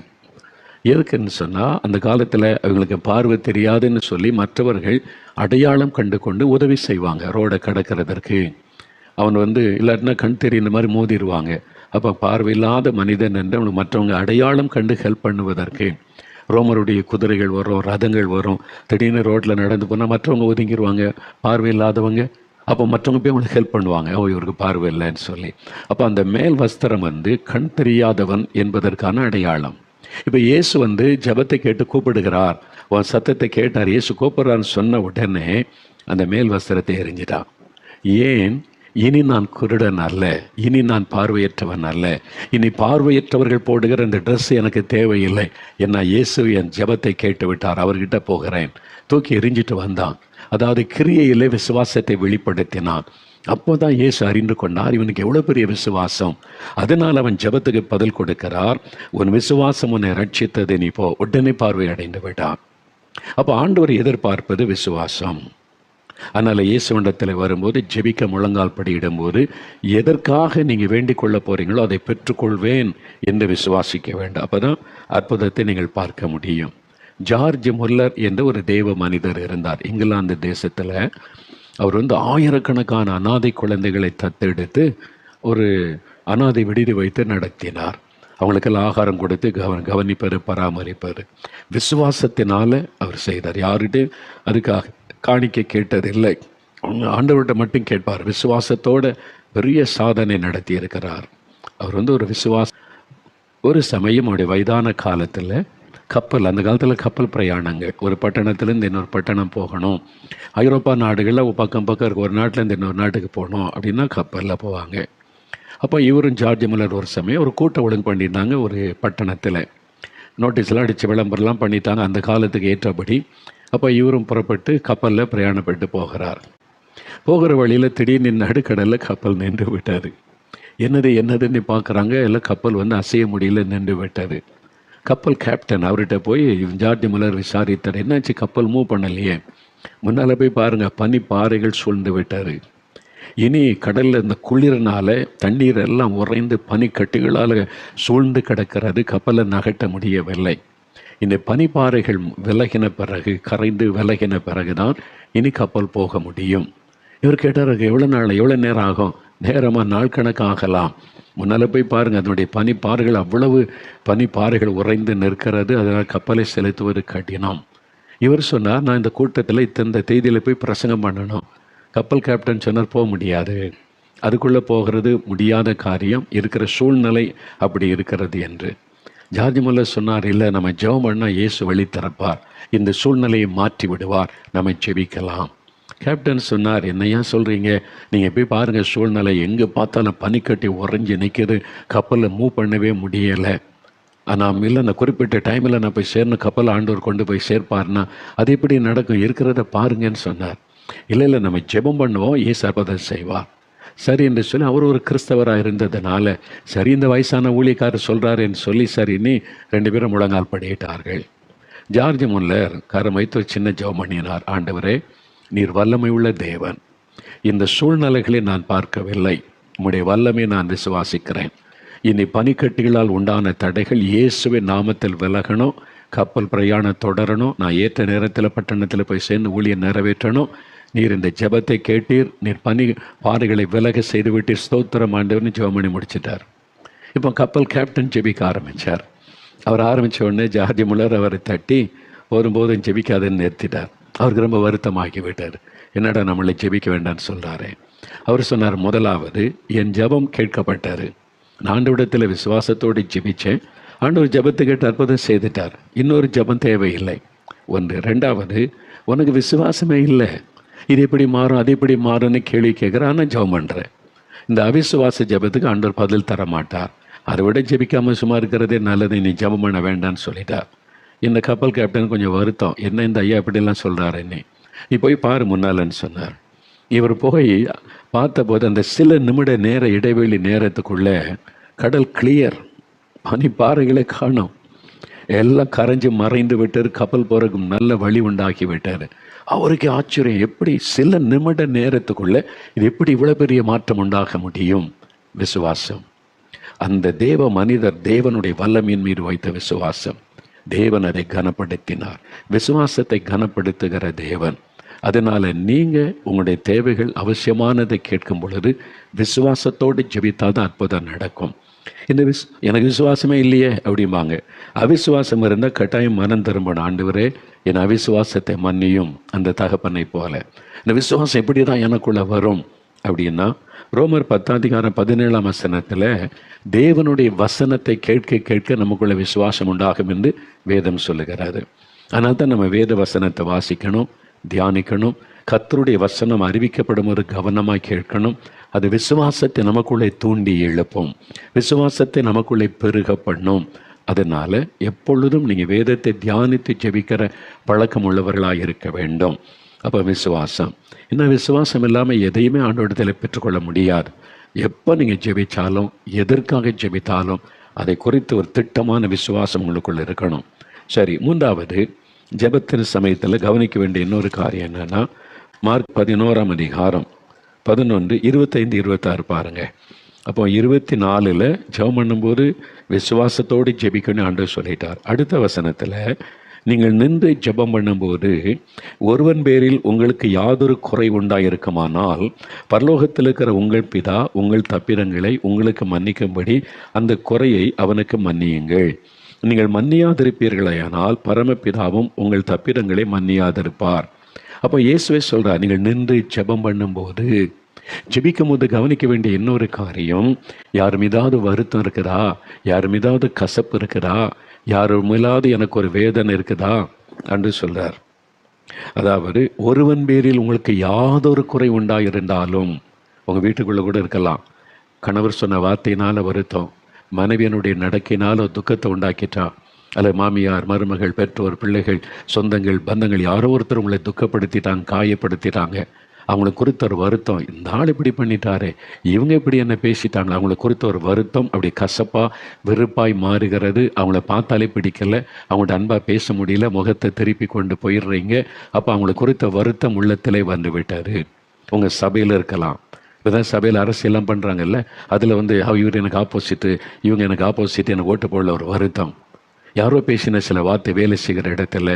எதுக்குன்னு சொன்னால், அந்த காலத்தில் அவங்களுக்கு பார்வை தெரியாதுன்னு சொல்லி மற்றவர்கள் அடையாளம் கண்டு கொண்டு உதவி செய்வாங்க ரோடை கடக்கிறதற்கு. அவன் இல்லாட்டினா கண் தெரியுற மாதிரி மோதிடுவாங்க. அப்போ பார்வையில்லாத மனிதன் என்று அவனுக்கு மற்றவங்க அடையாளம் கண்டு ஹெல்ப் பண்ணுவதற்கு. ரோமருடைய குதிரைகள் வரும், ரதங்கள் வரும், திடீர்னு ரோட்டில் நடந்து போனால் மற்றவங்க ஒதுங்கிடுவாங்க, பார்வையில்லாதவங்க அப்போ மற்றவங்க போய் அவங்களுக்கு ஹெல்ப் பண்ணுவாங்க, ஓ இவருக்கு பார்வை இல்லைன்னு சொல்லி. அப்போ அந்த மேல் வஸ்திரம் கண் தெரியாதவன் என்பதற்கான அடையாளம். இப்போ இயேசு ஜெபத்தை கேட்டு கூப்பிடுகிறார், உன் சத்தத்தை கேட்டார், இயேசு கூப்பிடுறான்னு சொன்ன உடனே அந்த மேல் வஸ்திரத்தை எறிஞ்சிட்டான். ஏன்? இனி நான் குருடன் அல்ல, இனி நான் பார்வையற்றவன் அல்ல, இனி பார்வையற்றவர்கள் போடுகிற இந்த ட்ரெஸ் எனக்கு தேவையில்லை, என்ன இயேசு என் ஜெபத்தை கேட்டு விட்டார், அவர்கிட்ட போகிறேன். தூக்கி எறிஞ்சிட்டு வந்தான். அதாவது கிரியையிலே விசுவாசத்தை வெளிப்படுத்தினான். அப்போதான் இயேசு அறிந்து கொண்டார் இவனுக்கு எவ்வளோ பெரிய விசுவாசம். அதனால் அவன் ஜெபத்துக்கு பதில் கொடுக்கிறார், உன் விசுவாசம் உன்னை ரட்சித்தது, நீ போ. உடனே பார்வை அடைந்து விட்டான். அப்போ ஆண்டவர் எதிர்பார்ப்பது விசுவாசம். அதனால் இயேசுவிடத்தில் வரும்போது ஜெபிக்க முழங்கால் படியிடும்போது எதற்காக நீங்கள் வேண்டிக் கொள்ள போகிறீங்களோ அதை பெற்றுக்கொள்வேன் என்று விசுவாசிக்க வேண்டும். அப்போ தான் அற்புதத்தை நீங்கள் பார்க்க முடியும். ஜார்ஜ் முல்லர் என்ற ஒரு தெய்வ மனிதர் இருந்தார் இங்கிலாந்து தேசத்தில். அவர் ஆயிரக்கணக்கான அனாதை குழந்தைகளை தத்தெடுத்து ஒரு அனாதை விடுதி வைத்து நடத்தினார். அவங்களுக்கெல்லாம் ஆகாரம் கொடுத்து கவனிப்பார், பராமரிப்பார். விசுவாசத்தினால அவர் செய்தார். யாருகிட்டே அதுக்காக காணிக்க கேட்டதில்லை, ஆண்டவர்கிட்ட மட்டும் கேட்பார். விசுவாசத்தோட பெரிய சாதனை நடத்தி இருக்கிறார் அவர். ஒரு விசுவாசம். ஒரு சமயம் அவருடைய வயதான காலத்தில் கப்பல், அந்த காலத்தில் கப்பல் பிரயாணங்கள், ஒரு பட்டணத்துலேருந்து இன்னொரு பட்டணம் போகணும். ஐரோப்பா நாடுகளில் பக்கம் இருக்க ஒரு நாட்டிலேருந்து இன்னொரு நாட்டுக்கு போகணும் அப்படின்னா கப்பலில் போவாங்க. அப்போ இவரும் ஜார்ஜ் முல்லர் ஒரு சமயம் ஒரு கூட்டம் ஒழுங்கு பண்ணியிருந்தாங்க ஒரு பட்டணத்தில். நோட்டீஸ்லாம் அடித்து விளம்பரம்லாம் பண்ணிட்டாங்க அந்த காலத்துக்கு ஏற்றபடி. அப்போ இவரும் புறப்பட்டு கப்பலில் பிரயாணப்பட்டு போகிறார். போகிற வழியில் திடீர்னு நடுக்கடலில் கப்பல் நின்று விட்டார். என்னதுன்னு பார்க்குறாங்க, எல்லாம் கப்பல் அசைய முடியல, நின்று விட்டார். கப்பல் கேப்டன் அவர்கிட்ட போய் ஜார்ஜ் முல்லர் விசாரித்தார், என்னாச்சு கப்பல் மூவ் பண்ணலையே? முன்னால் போய் பாருங்கள், பனி பாறைகள் சூழ்ந்து விட்டார். இனி கடலில் இந்த குளிர்னால தண்ணீர் எல்லாம் உறைந்து பனிக்கட்டிகளால் சூழ்ந்து கிடக்கிறது, கப்பலை நகட்ட முடியவில்லை. இந்த பனிப்பாறைகள் விலகின பிறகு, கரைந்து விலகின பிறகுதான் இனி கப்பல் போக முடியும். இவர் கேட்டார், எவ்வளோ நேரம் ஆகும்? நேரமாக நாள் கணக்காகலாம். முன்னால் போய் பாருங்கள், அதனுடைய பனிப்பாறைகள் அவ்வளவு பனிப்பாறைகள் உறைந்து நிற்கிறது, அதனால் கப்பலை செலுத்துவது கடினம். இவர் சொன்னார், நான் இந்த கூட்டத்தில் இந்த தேதியில் போய் பிரசங்கம் பண்ணணும். கப்பல் கேப்டன் சொன்னார், போக முடியாது, அதுக்குள்ளே போகிறது முடியாத காரியம், இருக்கிற சூழ்நிலை அப்படி இருக்கிறது என்று. ஜார்ஜ் முல்லர் சொன்னார், இல்லை நம்ம ஜெபம் பண்ணால் இயேசு வழி திறப்பார், இந்த சூழ்நிலையை மாற்றி விடுவார், நம்ம ஜெபிக்கலாம். கேப்டன் சொன்னார், என்னையா சொல்கிறீங்க? நீங்கள் போய் பாருங்கள், சூழ்நிலை எங்கே பார்த்தாலும் பனிக்கட்டி உறைஞ்சி நிற்கிது, கப்பலில் மூவ் பண்ணவே முடியலை. ஆனால் இல்லை, அந்த குறிப்பிட்ட டைமில் நான் போய் சேரணும், கப்பல் ஆண்டவர் கொண்டு போய் சேர்ப்பார்னா அது எப்படி நடக்கும்? இருக்கிறத பாருங்கன்னு சொன்னார். இல்லை நம்ம ஜெபம் பண்ணுவோம், இயேசு அற்புதம் செய்வார். சரி என்று சொல்லி அவர் ஒரு கிறிஸ்தவராக இருந்ததுனால, சரி இந்த வயசான ஊழியக்காரர் சொல்கிறாருன்னு சொல்லி சரின்னு 2 பேரும் முழங்கால் படியிட்டார்கள். ஜார்ஜ் முல்லர் கரம் வைத்து ஒரு சின்ன ஜெபம் பண்ணினார். ஆண்டவரே, நீர் வல்லமை உள்ள தேவன், இந்த சூழ்நிலைகளை நான் பார்க்கவில்லை, உம்முடைய வல்லமை நான் விசுவாசிக்கிறேன். இனி பனிக்கட்டிகளால் உண்டான தடைகள் இயேசுவின் நாமத்தில் விலகணும், கப்பல் பிரயாணம் தொடரணும், நான் ஏற்ற நேரத்தில் பட்டணத்தில் போய் சேர்ந்து ஊழியம் நிறைவேற்றணும். நீர் இந்த ஜெபத்தை கேட்டீர், நீர் பனி பாறைகளை விலக செய்துவிட்டீர், ஸ்தோத்திரம் ஆண்டவர்னு ஜெபம் பண்ணி முடிச்சிட்டார். இப்போ கப்பல் கேப்டன் ஜெபிக்க ஆரம்பித்தார். அவர் ஆரம்பித்த உடனே ஜார்ஜ் முல்லர் அவரை தட்டி ஒருபோதும் ஜெபிக்காதுன்னு நிறுத்திட்டார். அவருக்கு ரொம்ப வருத்தமாகி விட்டார். என்னடா நம்மளை ஜெபிக்க வேண்டாம்னு சொல்கிறாரு. அவர் சொன்னார், முதலாவது என் ஜெபம் கேட்கப்பட்டார், நான் ஆண்டவரிடத்தில் விசுவாசத்தோடு ஜெபித்தேன், ஆண்டவர் ஜெபத்தை கேட்டு அற்புதம் செய்துட்டார், இன்னொரு ஜெபம் தேவையில்லை. ஒன்று. ரெண்டாவது, உனக்கு விசுவாசமே இல்லை, இது எப்படி மாறும் அது எப்படி மாறும்னு கேள்வி கேட்குற, ஆனால் ஜெபம் பண்ணுறேன். இந்த அவிசுவாச ஜெபத்துக்கு ஆண்டவர் பதில் தர மாட்டார், அதை விட ஜெபிக்காமல் சும்மா இருக்கிறதே நல்லது, நீ ஜெபம் பண்ண வேண்டான்னு சொல்லிட்டார். இந்த கப்பல் கேப்டன் கொஞ்சம் வருத்தம், என்ன இந்த ஐயா இப்படிலாம் சொல்கிறாரு, நீ போய் பாரு முன்னாலன்னு சொன்னார். இவர் போய் பார்த்தபோது அந்த சில நிமிட நேர இடைவெளி நேரத்துக்குள்ளே கடல் கிளியர், பனிப்பாறைகளை காணும், எல்லாம் கரைஞ்சி மறைந்து விட்டார், கப்பல் போகிறதுக்கு நல்ல வழி உண்டாக்கி விட்டார். அவருக்கு ஆச்சரியம், எப்படி சில நிமிட நேரத்துக்குள்ளே இது எப்படி இவ்வளோ பெரிய மாற்றம் உண்டாக முடியும்? விசுவாசம். அந்த தேவ மனிதர் தேவனுடைய வல்லமையின் மீது வைத்த விசுவாசம், தேவன் அதை கனப்படுத்தினார். விசுவாசத்தை கனப்படுத்துகிற தேவன். அதனால் நீங்கள் உங்களுடைய தேவைகள் அவசியமானதை கேட்கும் பொழுது விசுவாசத்தோடு ஜெபித்தால் தான் அற்புதம் நடக்கும். இந்த எனக்கு விசுவாசமே இல்லையே அப்படிம்பாங்க. அவிசுவாசம் இருந்தால் கட்டாயம் மனம் திரும்பணும். ஆண்டவரே, என் அவிசுவாசத்தை மன்னியும் அந்த தகப்பனை போல. இந்த விசுவாசம் எப்படி தான் எனக்குள்ள வரும் அப்படின்னா, ரோமர் 10:17 தேவனுடைய வசனத்தை கேட்க கேட்க நமக்குள்ள விசுவாசம் உண்டாகும் என்று வேதம் சொல்லுகிறாரு. அதனால தான் நம்ம வேத வசனத்தை வாசிக்கணும், தியானிக்கணும். கர்த்தருடைய வசனம் அறிவிக்கப்படும் ஒரு கவனமாக கேட்கணும். அது விசுவாசத்தை நமக்குள்ளே தூண்டி எழுப்பும், விசுவாசத்தை நமக்குள்ளே பெருக பண்ணும். அதனால் எப்பொழுதும் நீங்கள் வேதத்தை தியானித்து ஜெபிக்கிற பழக்கம் உள்ளவர்களாக இருக்க வேண்டும். அப்போ விசுவாசம், இன்னும் விசுவாசம் இல்லாமல் எதையுமே ஆண்டவரிடத்தில் பெற்றுக்கொள்ள முடியாது. எப்போ நீங்கள் ஜெபித்தாலும், எதற்காக ஜெபித்தாலும் அதை குறித்து ஒரு திட்டமான விசுவாசம் உங்களுக்குள்ள இருக்கணும். சரி, மூன்றாவது ஜெபத்தின் சமயத்தில் கவனிக்க வேண்டிய இன்னொரு காரியம் என்னென்னா, மார்க் 11:11-25-26 பாருங்கள். அப்போ 24 ஜெபம் பண்ணும்போது விசுவாசத்தோடு ஜெபிக்கணும்னு ஆண்டவர் சொல்லிட்டார். அடுத்த வசனத்தில், நீங்கள் நின்று ஜெபம் பண்ணும்போது ஒருவன் பேரில் உங்களுக்கு யாதொரு குறை உண்டாயிருக்குமானால் பரலோகத்தில் இருக்கிற உங்கள் பிதா உங்கள் தப்பிதங்களை உங்களுக்கு மன்னிக்கும்படி அந்த குறையை அவனுக்கு மன்னியுங்கள். நீங்கள் மன்னியாதிருப்பீர்களானால் பரமபிதாவும் உங்கள் தப்பிதங்களை மன்னியாதிருப்பார். அப்போ இயேசுவே சொல்கிறார், நீங்கள் நின்று ஜெபம் பண்ணும்போது, ஜெபிக்கும் போது கவனிக்க வேண்டிய இன்னொரு காரியம், யார் மீதாவது வருத்தம் இருக்குதா, யார் மீதாவது கசப்பு இருக்குதா, யார் மீதாவது எனக்கு ஒரு வேதனை இருக்குதா என்று சொல்கிறார். அதாவது ஒருவன் பேரில் உங்களுக்கு யாதொரு குறை உண்டாயிருந்தாலும், உங்கள் வீட்டுக்குள்ளே கூட இருக்கலாம், கணவர் சொன்ன வார்த்தையினால் வருத்தம், மனைவியனுடைய நடக்கினால துக்கத்தை உண்டாக்கிட்டா, அல்லது மாமியார், மருமகள், பெற்றோர், பிள்ளைகள், சொந்தங்கள், பந்தங்கள் யாரோ ஒருத்தர் உங்களை துக்கப்படுத்திட்டாங்க, காயப்படுத்திட்டாங்க. அவங்கள குறித்த ஒரு வருத்தம், இந்த ஆள் இப்படி பண்ணிட்டாரே, இவங்க இப்படி என்ன பேசிட்டாங்களே, அவங்கள குறித்த ஒரு வருத்தம் அப்படி கசப்பாக வெறுப்பாய் மாறுகிறது. அவங்கள பார்த்தாலே பிடிக்கலை, அவங்கள்ட்ட அன்பாக பேச முடியல, முகத்தை திருப்பி கொண்டு போயிடுறீங்க. அப்போ அவங்கள குறித்த வருத்தம் உள்ளத்திலே வந்து விட்டார். உங்கள் சபையில் இருக்கலாம், இப்போதான் சபையில் அரசியலாம் பண்ணுறாங்கல்ல, அதில் இவர் எனக்கு ஆப்போசிட்டு, இவங்க எனக்கு ஆப்போசிட், எனக்கு ஓட்டு போடல ஒரு வருத்தம். யாரோ பேசின சில வார்த்தை, வேலை செய்கிற இடத்துல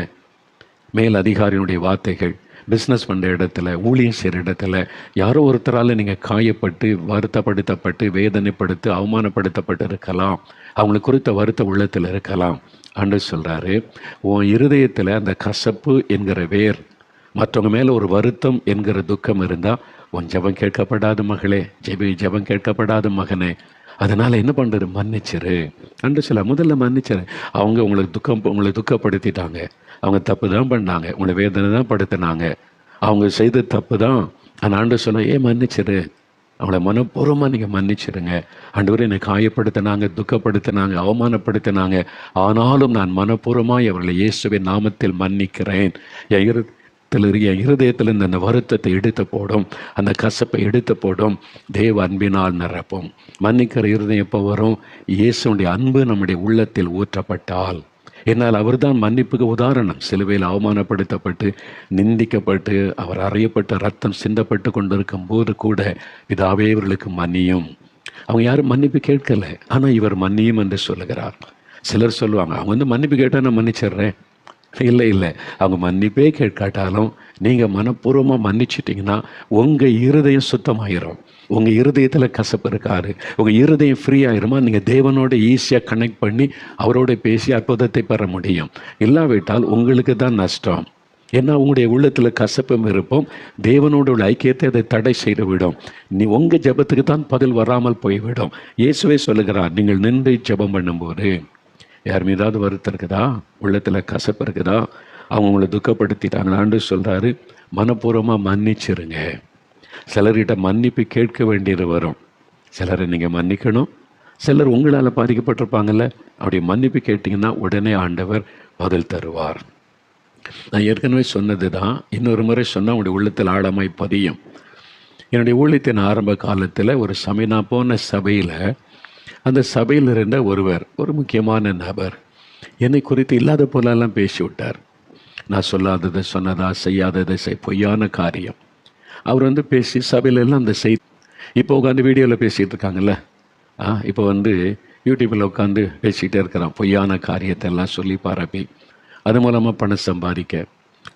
மேல் அதிகாரியினுடைய வார்த்தைகள், பிஸ்னஸ் பண்ணுற இடத்துல, ஊழியம் செய்கிற இடத்துல யாரோ ஒருத்தரால் நீங்கள் காயப்பட்டு, வருத்தப்படுத்தப்பட்டு, வேதனைப்படுத்தி, அவமானப்படுத்தப்பட்டு இருக்கலாம். அவங்களுக்கு குறித்த வருத்த உள்ளத்தில் இருக்கலாம். ஆண்டவர் சொல்கிறாரு, உன் இருதயத்தில் அந்த கசப்பு என்கிற வேர், மற்றவங்க மேலே ஒரு வருத்தம் என்கிற துக்கம் இருந்தால், உன் ஜெபம் கேட்கப்படாத மகளே, ஜெபம் கேட்கப்படாத மகனே, அதனால் என்ன பண்ணுறது, மன்னிச்சிரு அன்று சொல்ல. முதல்ல மன்னிச்சிரு. அவங்க உங்களை துக்கப்படுத்திட்டாங்க, அவங்க தப்பு தான் பண்ணாங்க, உங்களை வேதனை தான் படுத்தினாங்க, அவங்க செய்த தப்பு தான். ஆனால் ஆண்டு சொல்ல, மன்னிச்சிரு, அவங்கள மனப்பூர்வமாக நீங்கள் மன்னிச்சிருங்க. ஆண்டவரே, என்னை காயப்படுத்தினாங்க, துக்கப்படுத்தினாங்க, அவமானப்படுத்தினாங்க, ஆனாலும் நான் மனப்பூர்வமாக அவர்களை இயேசுவின் நாமத்தில் மன்னிக்கிறேன். என் இருதயத்தில் இந்த வருத்தத்தை எடுத்து போடும், அந்த கசப்பை எடுத்து போடும், தேவ அன்பினால் நிரப்பும். மன்னிக்கிற இருதயம் எப்போ வரும்? இயேசுடைய அன்பு நம்முடைய உள்ளத்தில் ஊற்றப்பட்டால். என்னால் அவர் தான் மன்னிப்புக்கு உதாரணம். சிலுவையில் அவமானப்படுத்தப்பட்டு, நிந்திக்கப்பட்டு, அவர் அறையப்பட்ட ரத்தம் சிந்தப்பட்டு கொண்டிருக்கும் போது கூட, பிதாவே இவர்களுக்கு மன்னியும். அவங்க யாரும் மன்னிப்பு கேட்கலை, ஆனால் இவர் மன்னியும் என்று சொல்லுகிறார். சிலர் சொல்லுவாங்க, அவங்க மன்னிப்பு கேட்டால் நான் மன்னிச்சிடுறேன். இல்லை, அவங்க மன்னிப்பே கேட்காட்டாலும் நீங்கள் மனப்பூர்வமாக மன்னிச்சிட்டிங்கன்னா உங்கள் இருதயம் சுத்தமாயிரும். உங்கள் இருதயத்தில் கசப்பு இருக்காரு, உங்கள் இருதயம் ஃப்ரீ ஆயிருமா, நீங்கள் தேவனோட ஈஸியாக கனெக்ட் பண்ணி அவரோட பேசி அற்புதத்தை பெற முடியும். இல்லாவிட்டால் உங்களுக்கு தான் நஷ்டம். ஏன்னா உங்களுடைய உள்ளத்தில் கசப்பும் இருப்போம், தேவனோட உள்ள ஐக்கியத்தை அதை தடை செய்து விடும். உங்கள் ஜெபத்துக்கு தான் பதில் வராமல் போய்விடும். இயேசுவே சொல்லுகிறார், நீங்கள் நின்று ஜெபம் பண்ணும்போது யார் மீதாவது வருத்தம் இருக்குதா, உள்ளத்தில் கசப்பு இருக்குதா, அவங்க உங்களை துக்கப்படுத்திட்டாங்களான்னு சொல்கிறாரு, மனப்பூர்வமாக மன்னிச்சிருங்க. சிலர்கிட்ட மன்னிப்பு கேட்க வேண்டியது வரும். சிலரை நீங்கள் மன்னிக்கணும், சிலர் உங்களால் பாதிக்கப்பட்டிருப்பாங்கல்ல, அப்படி மன்னிப்பு கேட்டிங்கன்னா உடனே ஆண்டவர் பதில் தருவார். நான் ஏற்கனவே சொன்னது தான், இன்னொரு முறை சொன்னால் அவங்களுடைய உள்ளத்தில் ஆழமாய் பதியும். என்னுடைய ஊழியத்தின் ஆரம்ப காலத்தில் ஒரு நான் போன சபையில், அந்த சபையில் இருந்த ஒரு முக்கியமான நபர் என்னை குறித்து இல்லாத போலெல்லாம் பேசி விட்டார். நான் சொல்லாததை சொன்னதா, செய்யாததை பொய்யான காரியம். அவர் பேசி சபையிலெல்லாம் அந்த செய்தி, இப்போ உட்காந்து வீடியோவில் பேசிகிட்டு இருக்காங்கல்ல, இப்போ யூடியூப்பில் உட்காந்து பேசிகிட்டே இருக்கிறான், பொய்யான காரியத்தை எல்லாம் சொல்லி பரப்பி அது மூலமாக பணம் சம்பாதிக்க.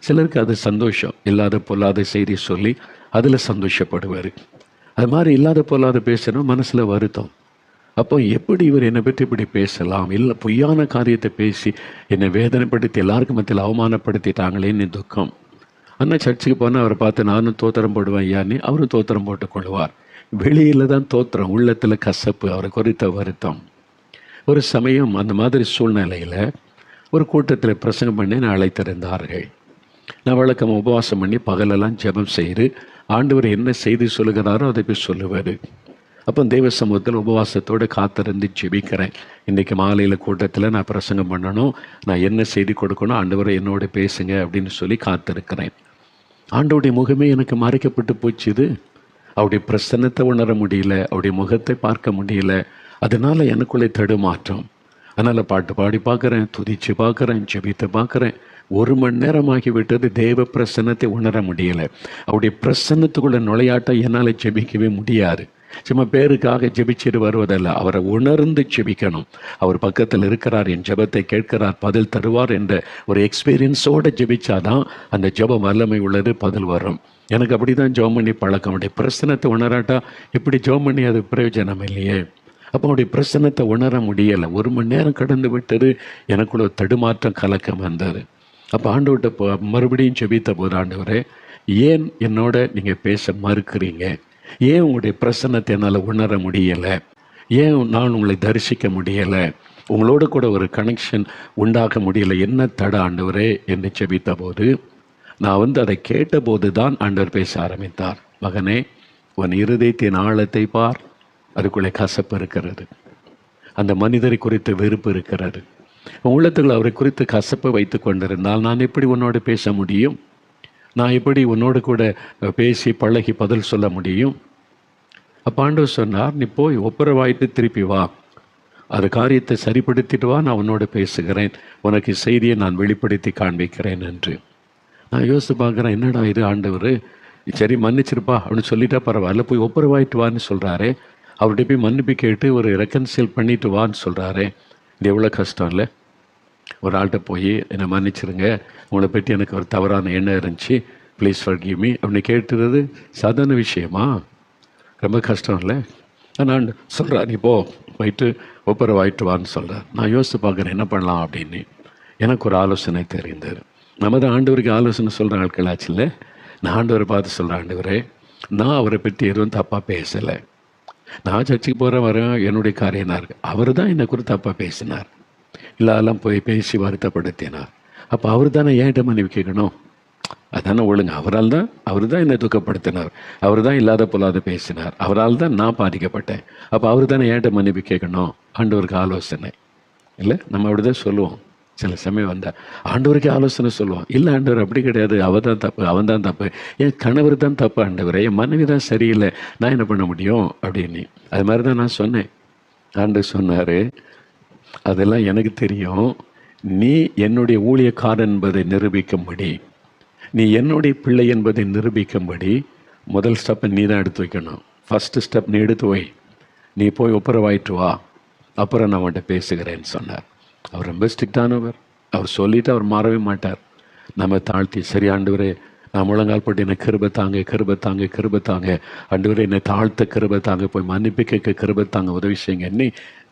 சிலருக்கு அது சந்தோஷம், இல்லாத பொல்லாத செய்தி சொல்லி அதில் சந்தோஷப்படுவார். அது மாதிரி இல்லாத பொல்லாத பேசுகிறோம், மனசில் வருத்தம். அப்போ எப்படி இவர் என்னை பற்றி இப்படி பேசலாம், இல்லை பொய்யான காரியத்தை பேசி என்னை வேதனைப்படுத்தி எல்லாருக்கும் மத்தியில் அவமானப்படுத்திட்டாங்களேன்னு துக்கம். ஆனால் சர்ச்சுக்கு போனால் அவரை பார்த்து நானும் தோத்திரம் போடுவேன் ஐயான்னு அவரும் தோத்திரம் போட்டு கொள்வார். வெளியில் தான் தோத்திரம், உள்ளத்தில் கசப்பு, அவரை குறித்த வருத்தம். ஒரு சமயம் அந்த மாதிரி சூழ்நிலையில் ஒரு கூட்டத்தில் பிரசங்கம் பண்ணி நான் அழைத்திருந்தார்கள். நான் வழக்கம் உபவாசம் பண்ணி பகலெல்லாம் ஜெபம் செய்து ஆண்டவர் என்ன செய்தி சொல்லுகிறாரோ அதை போய் சொல்லுவார். அப்போ தெய்வ சமூகத்தில் உபவாசத்தோடு காத்திருந்து ஜெபிக்கிறேன். இன்றைக்கி மாலையில் கூட்டத்தில் நான் பிரசங்கம் பண்ணணும், நான் என்ன செய்தி கொடுக்கணும், ஆண்டவரை என்னோட பேசுங்க அப்படின்னு சொல்லி காத்திருக்கிறேன். ஆண்டவருடைய முகமே எனக்கு மறைக்கப்பட்டு போச்சுது. அவருடைய பிரசன்னத்தை உணர முடியல, அவருடைய முகத்தை பார்க்க முடியல. அதனால் எனக்குள்ளே தடுமாற்றம். அதனால் பாட்டு பாடி பார்க்குறேன், துதிச்சு பார்க்குறேன், ஜெபித்து பார்க்குறேன். 1 மணி நேரமாகி விட்டது. தேவ பிரசன்னத்தை உணர முடியலை. அவருடைய பிரசன்னத்துக்குள்ளே நுழையாட்ட என்னால் ஜெபிக்கவே முடியாது. சும்மா பேருக்காக ஜெபிச்சிட்டு வருவதல்ல, அவரை உணர்ந்து ஜெபிக்கணும். அவர் பக்கத்தில் இருக்கிறார், என் ஜெபத்தை கேட்கிறார், பதில் தருவார் என்ற ஒரு எக்ஸ்பீரியன்ஸோடு ஜெபிச்சாதான் அந்த ஜெபம் வல்லமை உள்ளது, பதில் வரும். எனக்கு அப்படி தான் ஜெபம் பண்ணி பழக்கம். அவருடைய பிரசன்னத்தை உணராட்டா எப்படி ஜெபம் பண்ணி அது பிரயோஜனம் இல்லையே. அப்போ அவருடைய பிரசன்னத்தை உணர முடியலை. 1 மணி நேரம் கடந்து விட்டது. எனக்குள்ள தடுமாற்றம், கலக்கம் வந்தது. அப்போ ஆண்டவர்கிட்ட மறுபடியும் ஜெபித்த போது, ஆண்டவரே ஏன் என்னோட நீங்கள் பேச மறுக்கிறீங்க? ஏன் உங்களுடைய பிரசன்னத்தை என்னால் உணர முடியலை? ஏன் நான் உங்களை தரிசிக்க முடியலை? உங்களோட கூட ஒரு கனெக்ஷன் உண்டாக்க முடியலை? என்ன தடை ஆண்டவரே என்று ஜெபித்த போது, நான் அதை கேட்டபோது தான் ஆண்டவர் பேச ஆரம்பித்தார். மகனே, உன் இருதயத்தின் ஆழத்தை பார். அதுக்குள்ளே கசப்பு இருக்கிறது, அந்த மனிதரை குறித்து வெறுப்பு இருக்கிறது. உள்ளத்தில் அவரை குறித்து கசப்பை வைத்து கொண்டிருந்தால் நான் எப்படி உன்னோடு பேச முடியும்? நான் எப்படி உன்னோடு கூட பேசி பழகி பதில் சொல்ல முடியும்? அப்போ ஆண்டவர் சொன்னார், நீ போய் ஒப்புரவாயிட்டு திருப்பி வா, அது காரியத்தை சரிப்படுத்திட்டு வா, நான் உன்னோடு பேசுகிறேன், உனக்கு செய்தியை நான் வெளிப்படுத்தி காண்பிக்கிறேன் என்று. நான் யோசித்து பார்க்குறேன், என்னடா இது ஆண்டவர், சரி மன்னிச்சிருப்பா அப்படின்னு சொல்லிட்டா பரவாயில்ல, போய் ஒப்புரவாயிட்டு வான்னு சொல்கிறாரே, அவர்கிட்ட போய் மன்னிப்பு கேட்டு ஒரு ரெக்கன்சில் பண்ணிட்டு வான்னு சொல்கிறாரே. இது எவ்வளோ கஷ்டம் இல்லை? ஒரு ஆள்கிட்ட போய் என்னை மன்னிச்சிருங்க, உங்களை பற்றி எனக்கு ஒரு தவறான எண்ணம் இருந்துச்சு, ப்ளீஸ் ஃபர்கிவ் மீ அப்படின்னு கேட்டுறது சாதாரண விஷயமா? ரொம்ப கஷ்டம் இல்லை? நான் சொல்கிறேன், நீ போயிட்டு ஒப்புரவாயிட்டு வான்னு சொல்கிறேன். நான் யோசித்து பார்க்குறேன் என்ன பண்ணலாம் அப்படின்னு. எனக்கு ஒரு ஆலோசனை தெரிந்தது. நம்ம தான் ஆண்டவருக்கு ஆலோசனை சொல்கிற ஆட்கள் ஆச்சுல்ல. நான் ஆண்டவரை பார்த்து சொல்கிறேன், ஆண்டவரே நான் அவரை பற்றி எதுவும் தப்பாக பேசலை. நான் சர்ச்சுக்கு போகிறேன் வரேன், என்னுடைய காரியம் என்ன இருக்குது? அவர் தான் என்னை குறித்து தப்பாக பேசினார், இல்லை அதெல்லாம் போய் பேசி வருத்தப்படுத்தினார். அப்போ அவர் தானே ஏன்ட்ட மன்னிப்பு கேட்கணும்? அதானே ஒழுங்கு. அவர் தான் என்னை துக்கப்படுத்தினார், அவர் தான் இல்லாத பொல்லாத பேசினார், அவரால் தான் நான் பாதிக்கப்பட்டேன். அப்போ அவர் தானே ஏன்ட்ட மன்னிப்பு கேட்கணும்? ஆண்டவருக்கு ஆலோசனை இல்லை. நம்ம அப்படி தான் சொல்லுவோம். சில சமயம் வந்தால் ஆண்டவருக்கு ஆலோசனை சொல்லுவோம். இல்லை ஆண்டவர் அப்படி கிடையாது, அவள் தான் தப்பு, அவன் தான் தப்பு, என் கணவர் தான் தப்பு ஆண்டவரே, என் மனைவி தான் சரியில்லை, நான் என்ன பண்ண முடியும் அப்படின்னு. அது மாதிரி தான் நான் சொன்னேன். ஆண்டவர் சொன்னார், அதெல்லாம் எனக்கு தெரியும், நீ என்னுடைய ஊழியக்காரன் என்பதை நிரூபிக்கும்படி, நீ என்னுடைய பிள்ளை என்பதை நிரூபிக்கும்படி முதல் ஸ்டெப்பை நீ தான் எடுத்து வைக்கணும். ஃபஸ்ட்டு ஸ்டெப் நீ எடுத்து வை, நீ போய் ஒப்புரவாயிட்டு வா, அப்புறம் நான் அவன்கிட்ட பேசுகிறேன்னு சொன்னார். அவர் ரொம்ப ஸ்ட்ரிக்டானவர். அவர் சொல்லிவிட்டு அவர் மாறவே மாட்டார். நம்ம தாழ்த்தி, சரி ஆண்டவரே நான் முழங்கால் போட்டு என்னை கிருபை தாங்க, ஆண்டவரே என்னை தாழ்த்த கிருபை தாங்க, போய் மன்னிப்பு கேட்க கிருபை தாங்க, உதவி செய்யுங்க என்னை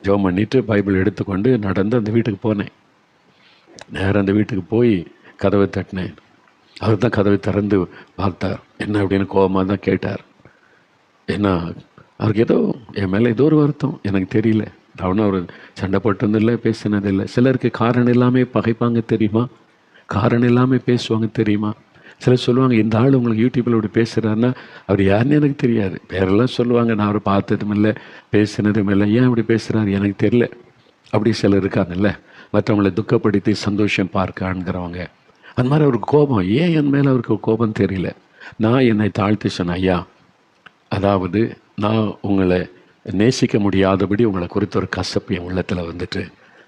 ஜெபம் பண்ணிவிட்டு பைபிள் எடுத்துக்கொண்டு நடந்து அந்த வீட்டுக்கு போனேன். நேரம் அந்த வீட்டுக்கு போய் கதவை தட்டினேன். அவர் தான் கதவை திறந்து பார்த்தார். என்ன அப்படின்னு கோபமாக தான் கேட்டார். என்ன அவருக்கு ஏதோ என் மேலே ஏதோ ஒரு வருத்தம், எனக்கு தெரியல. அவனும் அவர் சண்டை போட்டதில்லை, பேசினதில்லை. சிலருக்கு காரணம் இல்லாமல் பகைப்பாங்க தெரியுமா, காரணம் இல்லாமல் பேசுவாங்க தெரியுமா. சிலர் சொல்லுவாங்க, இந்த ஆள் உங்களுக்கு யூடியூப்பில் இப்படி பேசுகிறாருன்னா அவர் யாருன்னு எனக்கு தெரியாது, பேரெல்லாம் சொல்லுவாங்க, நான் அவர் பார்த்ததும் இல்லை, பேசினதும் இல்லை, ஏன் அப்படி பேசுகிறாரு எனக்கு தெரியல. அப்படி சிலர் இருக்காங்கல்ல, மற்றவங்களை துக்கப்படுத்தி சந்தோஷம் பார்க்கான்ங்கிறவங்க. அந்த மாதிரி அவருக்கு கோபம், ஏன் என் மேலே அவருக்கு கோபம் தெரியல. நான் என்னை தாழ்த்தி சொன்னேன், ஐயா அதாவது நான் உங்களை நேசிக்க முடியாதபடி உங்களை குறித்த ஒரு கசப்பு என் உள்ளத்தில் வந்துட்டு,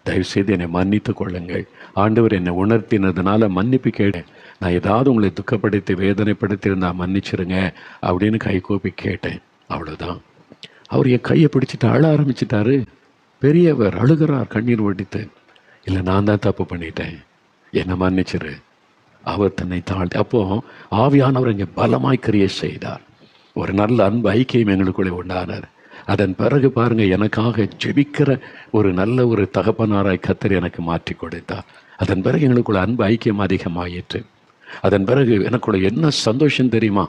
தயவுசெய்து என்னை மன்னித்து கொள்ளுங்கள், ஆண்டவர் என்னை உணர்த்தினதுனால மன்னிப்பு கேட்டேன், நான் ஏதாவது உங்களை துக்கப்படுத்தி வேதனைப்படுத்தியிருந்தா மன்னிச்சிருங்க அப்படின்னு கைகூப்பி கேட்டேன். அவ்வளோதான். அவர் என் கையை பிடிச்சிட்டு அழ ஆரம்பிச்சிட்டாரு. பெரியவர் அழுகிறார் கண்ணீர் வடித்து. இல்லை நான் தான் தப்பு பண்ணிட்டேன், என்னை மன்னிச்சிரு. அவர் தன்னை தாழ்த்தி, அப்போது ஆவியானவர் இங்கே பலமாய் கிரியை செய்தார். ஒரு நல்ல அன்பு ஐக்கியம் எங்களுக்குள்ளே உண்டானார். அதன் பிறகு பாருங்க, எனக்காக ஜெபிக்கிற ஒரு நல்ல ஒரு தகப்பனாராய் கர்த்தர் எனக்கு மாற்றி கொடுத்தார். அதன் பிறகு எங்களுக்குள்ள அன்பு ஐக்கியம் அதிகமாயிற்று. அதன் பிறகு எனக்குள்ள என்ன சந்தோஷம் தெரியுமா?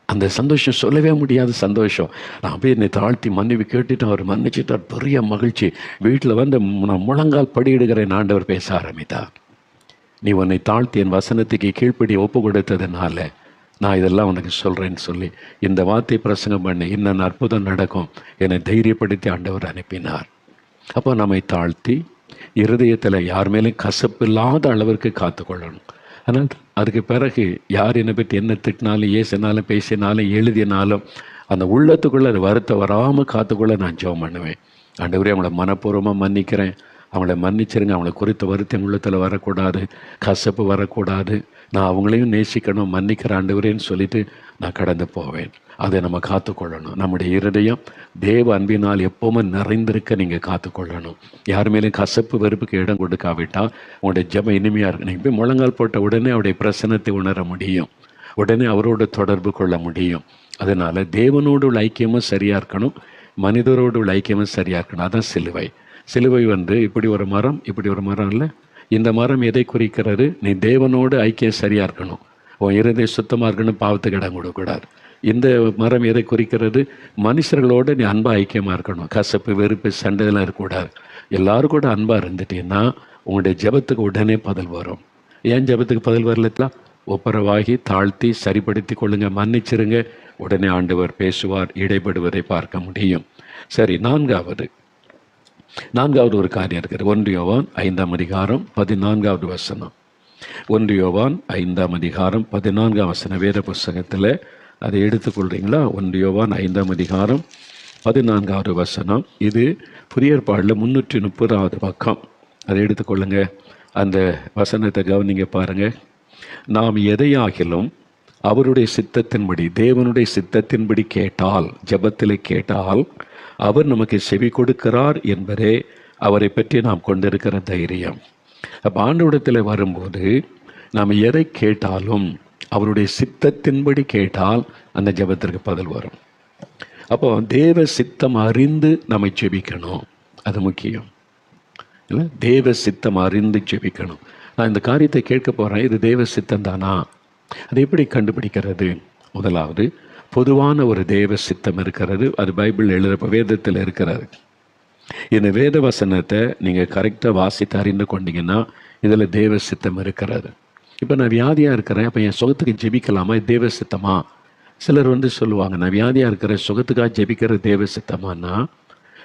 அந்த சந்தோஷம் சொல்லவே முடியாத சந்தோஷம். நான் போய் என்னை தாழ்த்தி மன்னிப்பு கேட்டுட்டு அவர் மன்னிச்சுட்டார். பெரிய மகிழ்ச்சி. வீட்டில் வந்து நான் முழங்கால் படியிடுகிறேன். ஆண்டவர் பேச ஆரம்பித்தார். நீ உன்னை தாழ்த்தி என் வசனத்துக்கு கீழ்ப்படி ஒப்பு கொடுத்ததுனால நான் இதெல்லாம் உனக்கு சொல்கிறேன்னு சொல்லி இந்த வார்த்தை பிரசங்கம் பண்ணி இன்னும் அற்புதம் நடக்கும் என்னை தைரியப்படுத்தி ஆண்டவர் அனுப்பினார். அப்போ நம்மை தாழ்த்தி இருதயத்தில் யார் மேலேயும் கசப்பில்லாத அளவிற்கு காத்துக்கொள்ளணும். ஆனால் அதுக்கு பிறகு யார் என்னை பற்றி என்ன திட்டினாலும் ஏசினாலும் பேசினாலும் எழுதினாலும் அந்த உள்ளத்துக்குள்ளே அது வருத்தம் வராமல் காத்துக்குள்ளே நான் ஜெபம் பண்ணுவேன். ஆண்டவரே, அவங்கள மனப்பூர்வமாக மன்னிக்கிறேன், அவங்கள மன்னிச்சிருங்க, அவங்கள குறித்த வருத்தம் உள்ளத்தில் வரக்கூடாது, கசப்பு வரக்கூடாது, நான் அவங்களையும் நேசிக்கணும், மன்னிக்கிற ஆண்டவரேன்னு சொல்லிட்டு நான் கடந்து போவேன். அதை நம்ம காத்துக்கொள்ளணும். நம்முடைய இருதயம் தேவ அன்பினால் எப்போவுமே நிறைந்திருக்க நீங்கள் காத்துக்கொள்ளணும். யார் மேலேயும் கசப்பு வெறுப்புக்கு இடம் கொடுக்காவிட்டால் உங்களுடைய ஜெபம் இனிமையாக இருக்கு. நீங்கள் போய் முழங்கால் போட்ட உடனே அவருடைய பிரசன்னத்தை உணர முடியும், உடனே அவரோடு தொடர்பு கொள்ள முடியும். அதனால் தேவனோடு உள்ள ஐக்கியமும் சரியாக இருக்கணும், மனிதரோடு உள்ள ஐக்கியமும் சரியாக இருக்கணும். அதான் சிலுவை. சிலுவை வந்து இப்படி ஒரு மரம், இப்படி ஒரு மரம் இல்லை. இந்த மரம் எதை குறிக்கிறது? நீ தேவனோடு ஐக்கியம் சரியாக இருக்கணும், உன் இருதயம் சுத்தமாக இருக்கணும், பாவத்துக்கு இடம் கொடுக்கக்கூடாது. இந்த மரம் எதை குறிக்கிறது? மனுஷர்களோடு நீ அன்பாக ஐக்கியமாக இருக்கணும், கசப்பு வெறுப்பு சண்டையெல்லாம் இருக்கக்கூடாது. எல்லாரும் கூட அன்பாக இருந்துட்டீங்கன்னா உங்களுடைய ஜெபத்துக்கு உடனே பதில் வரும். ஏன் ஜெபத்துக்கு பதில் வரலாம்? ஒப்புரவாகி தாழ்த்தி சரிப்படுத்தி கொள்ளுங்க, மன்னிச்சிருங்க, உடனே ஆண்டவர் பேசுவார், இடைப்படுவதை பார்க்க முடியும். சரி, நான்காவது ஒரு காரியம் இருக்குது. 1 யோவான் 5ஆம் அதிகாரம் 14வது வசனம். 1 யோவான் 5ஆம் அதிகாரம் 14ஆம் வசனம் வேத புஸ்தகத்தில் அதை எடுத்துக்கொள்கிறீங்களா? 1 யோவான் 5ஆம் அதிகாரம் 14வது வசனம். இது புதிய ஏற்பாடில் 330வது பக்கம். அதை எடுத்துக்கொள்ளுங்க. அந்த வசனத்தை கவனிங்க பாருங்கள். நாம் எதையாகிலும் அவருடைய சித்தத்தின்படி, தேவனுடைய சித்தத்தின்படி கேட்டால், ஜெபத்தில் கேட்டால் அவர் நமக்கு செவி கொடுக்கிறார் என்பதே அவரை பற்றி நாம் கொண்டிருக்கிற தைரியம். அப்போ ஆண்டவரிடத்தில் வரும்போது நாம் எதை கேட்டாலும் அவருடைய சித்தத்தின்படி கேட்டால் அந்த ஜெபத்திற்கு பதில் வரும். அப்போ தேவ சித்தம் அறிந்து நம்மை ஜெபிக்கணும், அது முக்கியம் இல்லை? தேவ சித்தம் அறிந்து ஜெபிக்கணும். நான் இந்த காரியத்தை கேட்க போகிறேன், இது தேவ சித்தம் தானா? அதை எப்படி கண்டுபிடிக்கிறது? முதலாவது, பொதுவான ஒரு தேவ சித்தம் இருக்கிறது. அது பைபிள் எழுத வேதத்தில் இருக்கிறது. இந்த வேத வசனத்தை நீங்கள் கரெக்டாக வாசித்து அறிந்து கொண்டீங்கன்னா இதில் தேவ சித்தம் இருக்கிறது. இப்போ நான் வியாதியாக இருக்கிறேன், அப்போ என் சுகத்துக்கு ஜெபிக்கலாமா? இது தேவ சித்தமா? சிலர் வந்து சொல்லுவாங்க, நான் வியாதியாக இருக்கிற சுகத்துக்காக ஜெபிக்கிற தேவ சித்தமானா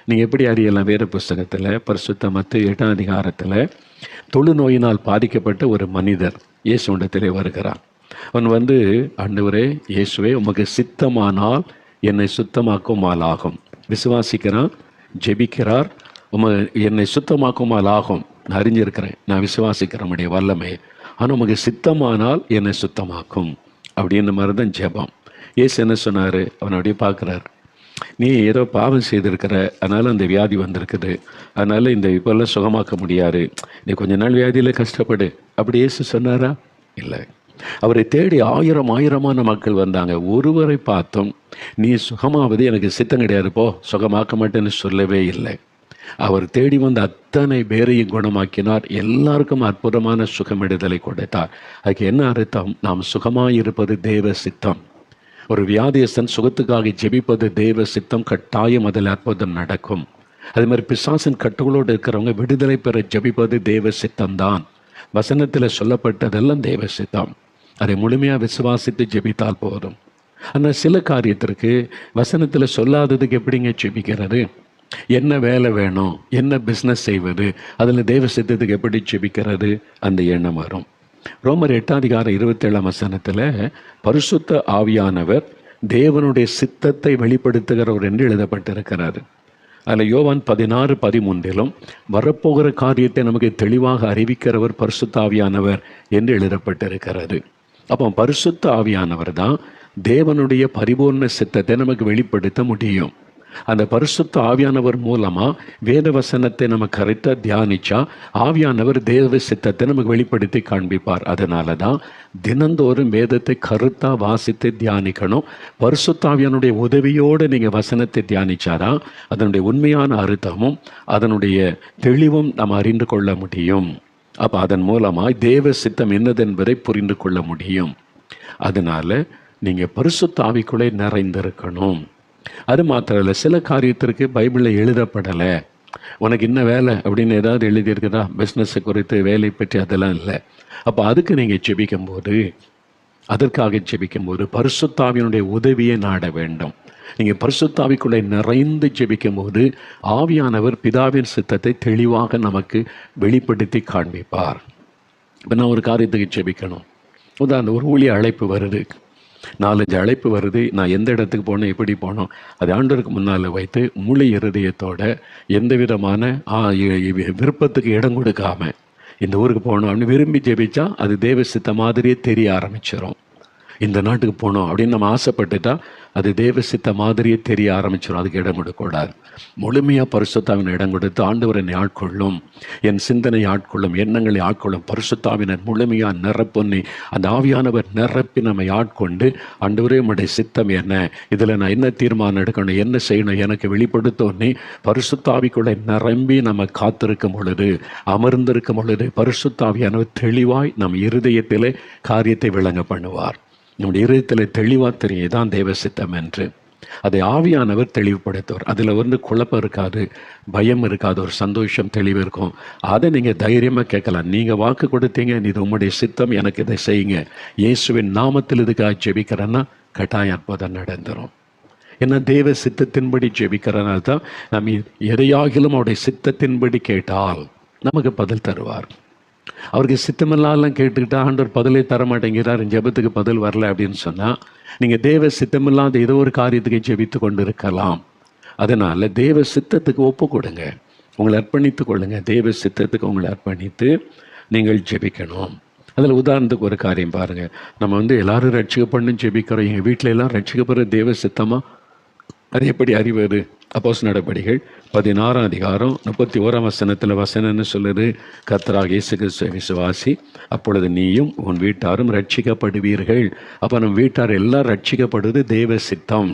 நீங்கள் எப்படி அறியலாம்? வேத புஸ்தகத்தில் பரிசுத்த மத்தேயு 8ஆம் அதிகாரத்தில் தொழுநோயினால் பாதிக்கப்பட்ட ஒரு மனிதர் இயேசுவிடத்திலே வருகிறார். அவன் வந்து, ஆண்டவரே இயேசுவே, உமக்கு சித்தமானால் என்னை சுத்தமாக்குமால் ஆகும். விசுவாசிக்கிறான், ஜெபிக்கிறார், என்னை சுத்தமாக்குமால் ஆகும். நான் அறிஞ்சிருக்கிறேன், நான் விசுவாசிக்கிறேன் உடைய வல்லமை, ஆனால் உமக்கு சித்தமானால் என்னை சுத்தமாக்கும் அப்படின்ற மாதிரி தான் ஜெபம். இயேசு என்ன சொன்னார்? அவனுடைய பார்க்குறார், நீ ஏதோ பாவம் செய்திருக்கிற, அதனால் அந்த வியாதி வந்திருக்குது, அதனால் இந்த இப்போல்லாம் சுகமாக்க முடியாது, நீ கொஞ்ச நாள் வியாதியில் கஷ்டப்படு அப்படி இயேசு சொன்னாரா? இல்லை. அவரை தேடி ஆயிரமான மக்கள் வந்தாங்க. ஒருவரை பார்த்தும் நீ சுகமாவது எனக்கு சித்தம் கிடையாது, போ, சுகமாக்க மாட்டேன்னு சொல்லவே இல்லை. அவர் தேடி வந்த அத்தனை பேரையும் குணமாக்கினார். எல்லாருக்கும் அற்புதமான சுகமிடுதலை கொடுத்தார். அதுக்கு என்ன அர்த்தம்? நாம் சுகமாயிருப்பது தேவ சித்தம். ஒரு வியாதியஸ்தன் சுகத்துக்காக ஜெபிப்பது தேவ சித்தம். கட்டாயம் அதில் அற்புதம் நடக்கும். அதே மாதிரி பிசாசின் கட்டுகளோடு இருக்கிறவங்க விடுதலை பெற ஜெபிப்பது தேவ சித்தம்தான். வசனத்தில் சொல்லப்பட்டதெல்லாம் தேவ சித்தம். அதை முழுமையாக விசுவாசித்து ஜெபித்தால் போதும். ஆனால் சில காரியத்திற்கு வசனத்தில் சொல்லாததுக்கு எப்படிங்க ஜெபிக்கிறது? என்ன வேலை வேணும், என்ன பிஸ்னஸ் செய்வது, அதில் தேவ சித்தத்துக்கு எப்படி ஜெபிக்கிறது? அந்த எண்ணம் வரும். ரோமர் 8ஆம் அதிகாரம் 27ஆம் வசனத்தில் பரிசுத்த ஆவியானவர் தேவனுடைய சித்தத்தை வெளிப்படுத்துகிறவர் என்று எழுதப்பட்டிருக்கிறார். அதில் யோவான் 16:13 வரப்போகிற காரியத்தை நமக்கு தெளிவாக அறிவிக்கிறவர் பரிசுத்த ஆவியானவர் என்று எழுதப்பட்டிருக்கிறது. அப்போ பரிசுத்த ஆவியானவர் தான் தேவனுடைய பரிபூர்ண சித்தத்தை நமக்கு வெளிப்படுத்த முடியும். அந்த பரிசுத்த ஆவியானவர் மூலமா வேத வசனத்தை நம்ம கரெக்டாக தியானிச்சா ஆவியானவர் தேவ சித்தத்தை நமக்கு வெளிப்படுத்தி காண்பிப்பார். அதனால தான் தினந்தோறும் வேதத்தை கருத்தாக வாசித்து தியானிக்கணும். பரிசுத்த ஆவியானுடைய உதவியோடு நீங்கள் வசனத்தை தியானிச்சாதான் அதனுடைய உண்மையான அர்த்தமும் அதனுடைய தெளிவும் நம்ம அறிந்து கொள்ள முடியும். அப்போ அதன் மூலமாக தேவ சித்தம் என்னதென்பதை புரிந்து கொள்ள முடியும். அதனால நீங்கள் பரிசுத்த ஆவிக்குள்ளே நிறைந்திருக்கணும். அது மாத்திரம் இல்லை, சில காரியத்திற்கு பைபிளில் எழுதப்படலை, உனக்கு என்ன வேலை அப்படின்னு ஏதாவது எழுதியிருக்குதா, பிஸ்னஸை குறித்து வேலை பற்றி, அதெல்லாம் இல்லை. அப்போ அதுக்கு நீங்கள் ஜெபிக்கும்போது, அதற்காக ஜெபிக்கும்போது பரிசுத்த ஆவியினுடைய உதவியை நாட வேண்டும். நீங்கள் பரிசுத்த ஆவிக்குள்ளே நிறைந்து ஜெபிக்கும்போது ஆவியானவர் பிதாவின் சித்தத்தை தெளிவாக நமக்கு வெளிப்படுத்தி காண்பிப்பார். இப்போ நான் ஒரு காரியத்துக்கு ஜெபிக்கணும், உதாரணம் ஒரு ஊழிய அழைப்பு வருது, 4-5 அழைப்பு வருது, நான் எந்த இடத்துக்கு போனோம், எப்படி போனோம், அது ஆண்டவருக்கு முன்னால் வைத்து முழு இருதயத்தோட எந்த விதமான விருப்பத்துக்கு இடம் கொடுக்காம இந்த ஊருக்கு போனோம் அப்படின்னு விரும்பி ஜெபிச்சா அது தேவ சித்த மாதிரியே தெரிய ஆரம்பிச்சிடும். இந்த நாட்டுக்கு போனோம் அப்படின்னு நம்ம ஆசைப்பட்டுட்டா அது தேவ சித்த மாதிரியே தெரிய ஆரம்பிச்சிடும். அதுக்கு இடம் கொடுக்கக்கூடாது. முழுமையாக பரிசுத்தாவின் இடம் கொடுத்து ஆண்டவர் என்னை ஆட்கொள்ளும், என் சிந்தனை ஆட்கொள்ளும், எண்ணங்களை ஆட்கொள்ளும், பரிசுத்தாவினர் முழுமையாக நிரப்புன்னு அந்த ஆவியானவர் நிரப்பி நம்மை ஆட்கொண்டு ஆண்டவரே உம்முடைய சித்தம் என்ன, இதில் நான் என்ன தீர்மானம் எடுக்கணும், என்ன செய்யணும் எனக்கு வெளிப்படுத்தோன்னே பரிசுத்தாவிக்குள்ளே நிரம்பி நம்ம காத்திருக்கும் பொழுது, அமர்ந்திருக்கும் பொழுது பரிசுத்தாவியானவர் தெளிவாய் நம் இருதயத்திலே காரியத்தை விளங்க பண்ணுவார். நம்முடைய இருதயத்தில் தெளிவாக தெரியும் இதான் தேவ சித்தம் என்று. அதை ஆவியானவர் தெளிவுபடுத்துவார். அதில் குழப்பம் இருக்காது, பயம் இருக்காது, ஒரு சந்தோஷம் தெளிவு இருக்கும். அதை நீங்கள் தைரியமாக கேட்கலாம். நீங்கள் வாக்கு கொடுத்தீங்க, இது உம்முடைய சித்தம், எனக்கு இதை செய்யுங்க, இயேசுவின் நாமத்தில் இதுக்காக ஜெபிக்கிறேன்னா கட்டாயம் அற்புதம் நடந்துடும். ஏன்னா தேவ சித்தத்தின்படி ஜெபிக்கிறனால தான் நம்ம எதையாகிலும் அவருடைய சித்தத்தின்படி கேட்டால் நமக்கு பதில் தருவார். அவருக்கு சித்தமில்லாலாம் கேட்டுக்கிட்டா ஆண்டவர் பதிலே தரமாட்டேங்கிறார், ஜெபத்துக்கு பதில் வரல அப்படின்னு சொன்னால் நீங்கள் தேவ சித்தமில்லாத ஏதோ ஒரு காரியத்துக்கு ஜெபித்து கொண்டு இருக்கலாம். அதனால் தேவ சித்தத்துக்கு ஒப்பு கொடுங்க, உங்களை அர்ப்பணித்து கொள்ளுங்க. தேவ சித்தத்துக்கு உங்களை அர்ப்பணித்து நீங்கள் ஜெபிக்கணும். அதில் உதாரணத்துக்கு ஒரு காரியம் பாருங்கள், நம்ம எல்லாரும் ரட்சிக்கப்படணும் ஜெபிக்கிறோம், எங்கள் வீட்டில எல்லாம் ரட்சிக்கப்படுற தேவ சித்தமாக அது எப்படி அறிவது? அப்போஸ்தலர் நடபடிகள் 16ஆம் அதிகாரம் 31ஆம் வசனத்தில் வசனம்னு சொல்லுது, கர்த்தராகிய இயேசு கிறிஸ்துவை விசுவாசி, அப்பொழுது நீயும் உன் வீட்டாரும் ரட்சிக்கப்படுவீர்கள். அப்போ நம்ம வீட்டார் எல்லாம் ரட்சிக்கப்படுவது தேவ சித்தம்.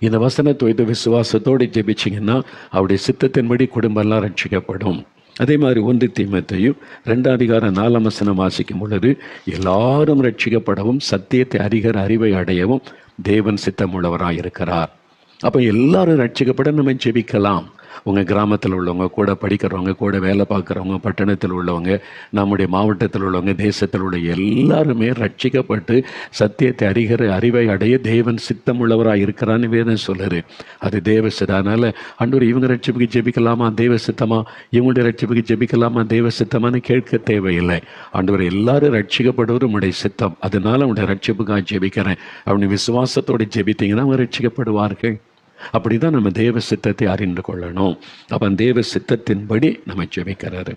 இந்த வசனத்தை வைத்து விசுவாசத்தோடு ஜெபிச்சிங்கன்னா அவருடைய சித்தத்தின்படி குடும்பம்லாம் ரட்சிக்கப்படும். அதே மாதிரி 1 தீமோத்தேயு 2ஆம் அதிகாரம் 4ஆம் வசனம் வாசிக்கும் பொழுது எல்லாரும் ரட்சிக்கப்படவும் சத்தியத்தை அறிகிற அறிவை அடையவும் தேவன் சித்தமுள்ளவராக இருக்கிறார். அப்போ எல்லாரும் ரட்சிக்கப்பட நம்ம ஜெபிக்கலாம். உங்கள் கிராமத்தில் உள்ளவங்க, கூட படிக்கிறவங்க, கூட வேலை பார்க்குறவங்க, பட்டணத்தில் உள்ளவங்க, நம்முடைய மாவட்டத்தில் உள்ளவங்க, தேசத்தில் உள்ள எல்லாருமே ரட்சிக்கப்பட்டு சத்தியத்தை அறிகிற அறிவை அடைய தேவன் சித்தமுள்ளவராக இருக்கிறான்னு வேதம் சொல்லுது. அது தேவ சித்தம். அதனால் ஆண்டவர் இவங்க ரட்சிப்புக்கு ஜெபிக்கலாமா தேவ சித்தமா, இவங்களுடைய ரட்சிப்புக்கு ஜெபிக்கலாமா தேவ சித்தமானு கேட்க தேவையில்லை. ஆண்டவர் எல்லாரும் ரட்சிக்கப்படுவது உங்களுடைய சித்தம், அதனால அவங்களுடைய ரட்சிப்புக்காக ஜெபிக்கிறேன் அப்படின்னு விசுவாசத்தோடு ஜெபித்தீங்கன்னா அவங்க ரட்சிக்கப்படுவார்கள். அப்படி தான் நம்ம தேவ சித்தத்தை அறிந்து கொள்ளணும். அப்போ தேவ சித்தத்தின்படி நம்ம ஜெபிக்கிறாரு.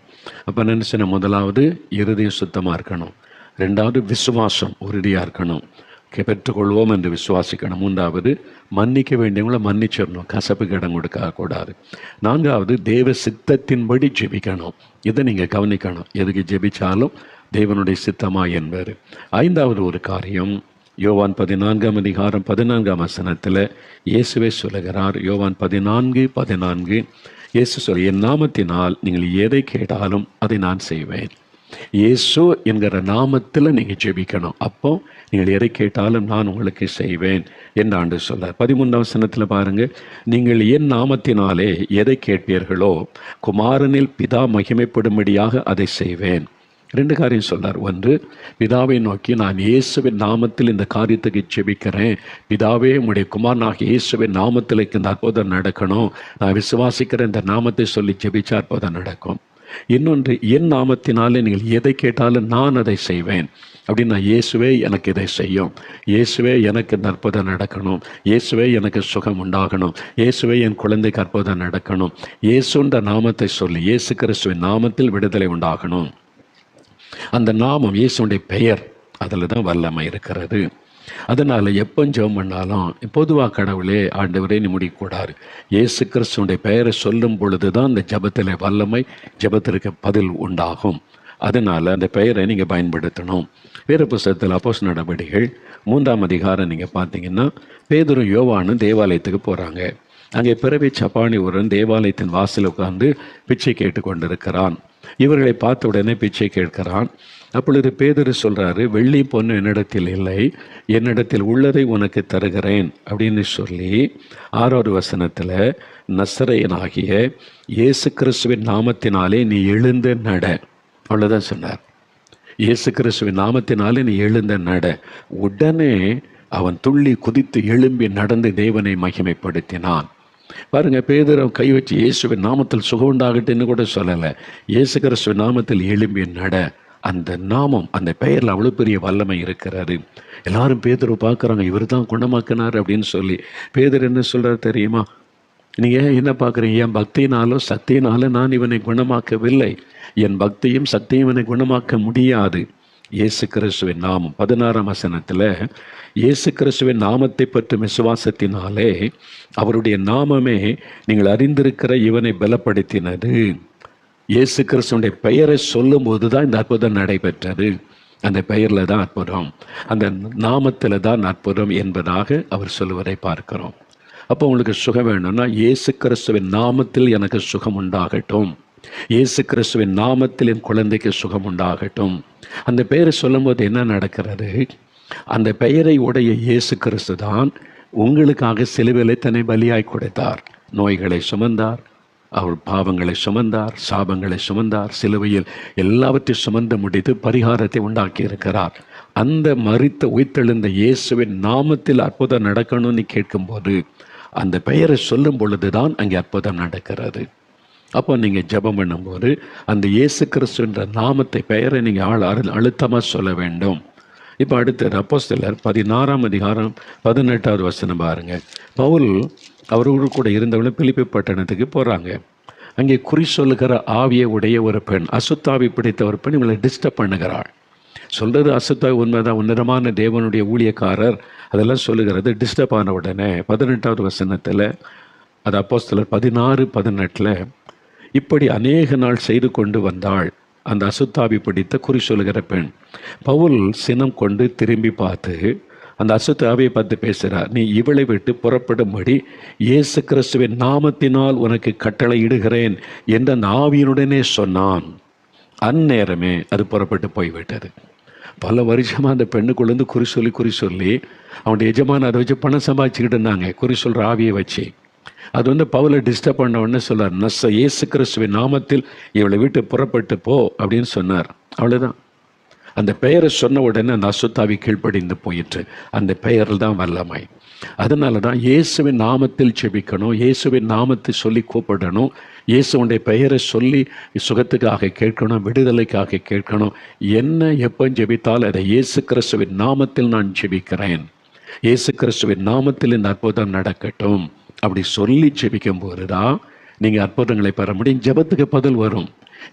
அப்போ நினச்சின முதலாவது இருதயம் சுத்தமாக இருக்கணும், 2வது விசுவாசம் உறுதியாக இருக்கணும், பெற்றுக்கொள்வோம் என்று விசுவாசிக்கணும், 3வது மன்னிக்க வேண்டியவங்கள மன்னிச்சிடணும், கசப்புக்கு இடம் கொடுக்கக்கூடாது, 4வது தேவ சித்தத்தின்படி ஜெபிக்கணும். இதை நீங்கள் கவனிக்கணும், எதுக்கு ஜெபிச்சாலும் தேவனுடைய சித்தமா என்பது. 5வது ஒரு காரியம், யோவான் 14ஆம் அதிகாரம் 14ஆம் வசனத்தில் இயேசுவே சொல்லுகிறார். யோவான் 14:14 இயேசு சொல், என் நாமத்தினால் நீங்கள் எதை கேட்டாலும் அதை நான் செய்வேன். இயேசு என்கிற நாமத்தில் நீங்கள் ஜெபிக்கணும். அப்போ நீங்கள் எதை கேட்டாலும் நான் உங்களுக்கு செய்வேன் என்று ஆண்டவர் சொல்றார். 13ஆம் வசனத்தில் பாருங்கள், நீங்கள் என் நாமத்தினாலே எதை கேட்பீர்களோ குமாரனில் பிதா மகிமைப்படும்படியாக அதை செய்வேன். 2 காரியம் சொல்றார். 1, பிதாவை நோக்கி நான் இயேசுவின் நாமத்தில் இந்த காரியத்துக்கு ஜெபிக்கிறேன், பிதாவே உம்முடைய குமாரனாகிய இயேசுவின் நாமத்தில் இந்த அற்புதம் நடக்கணும், நான் விசுவாசிக்கிற இந்த நாமத்தை சொல்லி ஜெபிச்சா அற்புதம் நடக்கும். இன்னொன்று, என் நாமத்தினாலே நீங்கள் எதை கேட்டாலும் நான் அதை செய்வேன் அப்படின்னா, இயேசுவே எனக்கு இதை செய்யும், இயேசுவே எனக்கு இந்த அற்புதம் நடக்கணும், இயேசுவே எனக்கு சுகம் உண்டாகணும், இயேசுவே என் குழந்தைக்கு அற்புதம் நடக்கணும், இயேசுன்ற நாமத்தை சொல்லி இயேசு கிறிஸ்துவின் நாமத்தில் விடுதலை உண்டாகணும். அந்த நாமம் இயேசுடைய பெயர், அதில் தான் வல்லமை இருக்கிறது. அதனால் எப்போ ஜெபம் பண்ணாலும் பொதுவாக கடவுளே ஆண்டவரே நீ முடிக்கூடாது, இயேசு கிறிஸ்துடைய பெயரை சொல்லும் பொழுது தான் அந்த ஜெபத்தில் வல்லமை, ஜெபத்திற்கு பதில் உண்டாகும். அதனால் அந்த பெயரை நீங்கள் பயன்படுத்தணும். வேறு புத்தகத்தில் அப்போஸ்தலர் நடவடிக்கைகள் 3ஆம் அதிகாரம் நீங்கள் பார்த்தீங்கன்னா, பேதுரு யோவானும் தேவாலயத்துக்கு போகிறாங்க. அங்கே பிறவி சப்பானி ஒருவன் தேவாலயத்தின் வாசல் உட்கார்ந்து பிச்சை கேட்டு கொண்டிருக்கிறான். இவர்களை பார்த்த உடனே பிச்சை கேட்கிறான். அப்பொழுது பேதுரு சொல்கிறாரு, வெள்ளி பொண்ணு என்னிடத்தில் இல்லை, என்னிடத்தில் உள்ளதை உனக்கு தருகிறேன் அப்படின்னு சொல்லி 6வது வசனத்தில் நசரேயனாகிய இயேசு கிறிஸ்துவின் நாமத்தினாலே நீ எழுந்து நட, அவ்வளோதான் சொன்னார். இயேசு கிறிஸ்துவின் நாமத்தினாலே நீ எழுந்த நட. உடனே அவன் துள்ளி குதித்து எழும்பி நடந்து தேவனை மகிமைப்படுத்தினான். பாருங்க, பேதுரு கை வச்சு இயேசுவின் நாமத்தில் சுகம் உண்டாகட்டுன்னு கூட சொல்லலை, இயேசு கிறிஸ்துவின் நாமத்தில் எழும்பி நட. அந்த நாமம், அந்த பெயரில் அவ்வளோ பெரிய வல்லமை இருக்கிறாரு. எல்லாரும் பேதுரு பார்க்குறாங்க, இவர் தான் குணமாக்கினார் அப்படின்னு சொல்லி. பேதுரு என்ன சொல்கிறார் தெரியுமா? நீங்கள் என்ன பார்க்குறீங்க? என் பக்தினாலோ சக்தியினாலோ நான் இவனை குணமாக்கவில்லை, என் பக்தியும் சக்தியும் இவனை குணமாக்க முடியாது. இயேசு கிறிஸ்துவின் நாமம் 16ஆம் வசனத்தில் இயேசு கிறிஸ்துவின் நாமத்தை பற்றும் விசுவாசத்தினாலே அவருடைய நாமமே நீங்கள் அறிந்திருக்கிற இவனை பலப்படுத்தினது. இயேசு கிறிஸ்துவனுடைய பெயரை சொல்லும் போது தான் இந்த அற்புதம் நடைபெற்றது. அந்த பெயரில் தான் அற்புதம், அந்த நாமத்தில் தான் அற்புதம் என்பதாக அவர் சொல்லுவதை பார்க்கிறோம். அப்போ உங்களுக்கு சுகம் வேணும்னா இயேசு கிறிஸ்துவின் நாமத்தில் எனக்கு சுகம் உண்டாகட்டும், இயேசு கிறிஸ்துவின் நாமத்தில் என் குழந்தைக்கு சுகம் உண்டாகட்டும். அந்த பெயரை சொல்லும்போது என்ன நடக்கிறது? அந்த பெயரை உடைய இயேசு கிறிஸ்து தான் உங்களுக்காக சிலுவையிலே தன்னை பலியாய் கொடுத்தார். நோய்களை சுமந்தார், அவர் பாவங்களை சுமந்தார், சாபங்களை சுமந்தார், சிலுவையில் எல்லாவற்றையும் சுமந்து முடித்து பரிகாரத்தை உண்டாக்கி இருக்கிறார். அந்த மரித்த உயிர்த்தெழுந்த இயேசுவின் நாமத்தில் அற்புதம் நடக்கணும்னு கேட்கும்போது அந்த பெயரை சொல்லும் பொழுது தான் அங்கே அற்புதம் நடக்கிறது. அப்போ நீங்கள் ஜெபம் பண்ணும்போது அந்த இயேசு கிறிஸ்துன்ற நாமத்தை, பெயரை நீங்கள் அழுத்தமாக சொல்ல வேண்டும். இப்போ அடுத்தது அப்போஸ்தலர் 16ஆம் அதிகாரம் 18வது வசனம் பாருங்க. பவுல் அவரோடு கூட இருந்தவங்களும் பிலிப்பி பட்டணத்துக்கு போகிறாங்க. அங்கே குறி சொல்லுகிற ஆவியை உடைய ஒரு பெண், அசுத்தாவி பிடித்த ஒரு பெண் இவங்களை டிஸ்டர்ப் பண்ணுகிறாள். சொல்கிறது அசுத்தாவி உண்மைதான், உன்னதமான தேவனுடைய ஊழியக்காரர் அதெல்லாம் சொல்லுகிறது. டிஸ்டர்ப் ஆன உடனே 18வது வசனத்தில், அது அப்போஸ்தலர் 16:18, இப்படி அநேக நாள் செய்து கொண்டு வந்தாள் அந்த அசுத்தாவி பிடித்த குறி சொல்லுகிற பெண். பவுல் சினம் கொண்டு திரும்பி பார்த்து அந்த அசுத்தாவியை பார்த்து பேசுகிறார், நீ இவளை விட்டு புறப்படும்படி இயேசு கிறிஸ்துவின் நாமத்தினால் உனக்கு கட்டளை இடுகிறேன் என்று அந்த ஆவியினுடனே சொன்னான். அந்நேரமே அது புறப்பட்டு போய்விட்டது. பல வருஷமாக அந்த பெண்ணுக்குள்ளேருந்து குறி சொல்லி அவனுடைய எஜமான அதை வச்சு பணம் சம்பாதிச்சுக்கிட்டு இருந்தாங்க, குறி சொல்கிற ஆவியை வச்சு. அது பவுலை டிஸ்டர்ப் பண்ண உடனே சொன்னார், இயேசு கிறிஸ்துவின் நாமத்தில் இவளை விட்டு புறப்பட்டு போ அப்படின்னு சொன்னார். அவ்வளோதான். அந்த பெயரை சொன்ன உடனே அந்த அசுத்தாவி கீழ்ப்படிந்து போயிற்று. அந்த பெயரில் தான் வல்லமை. அதனால தான் இயேசுவின் நாமத்தில் ஜெபிக்கணும், இயேசுவின் நாமத்தை சொல்லி கூப்பிடணும், இயேசுடைய பெயரை சொல்லி சுகத்துக்காக கேட்கணும், விடுதலைக்காக கேட்கணும். என்ன எப்போ ஜெபித்தால் அதை இயேசு கிறிஸ்துவின் நாமத்தில் நான் ஜெபிக்கிறேன், இயேசு கிறிஸ்துவின் நாமத்தில் இந்த அற்புதம் நடக்கட்டும் அப்படி சொல்லி ஜெபிக்கும் போது தான் நீங்கள் அற்புதங்களை பெற முடியும். ஜெபத்துக்கு பதில் வரும்.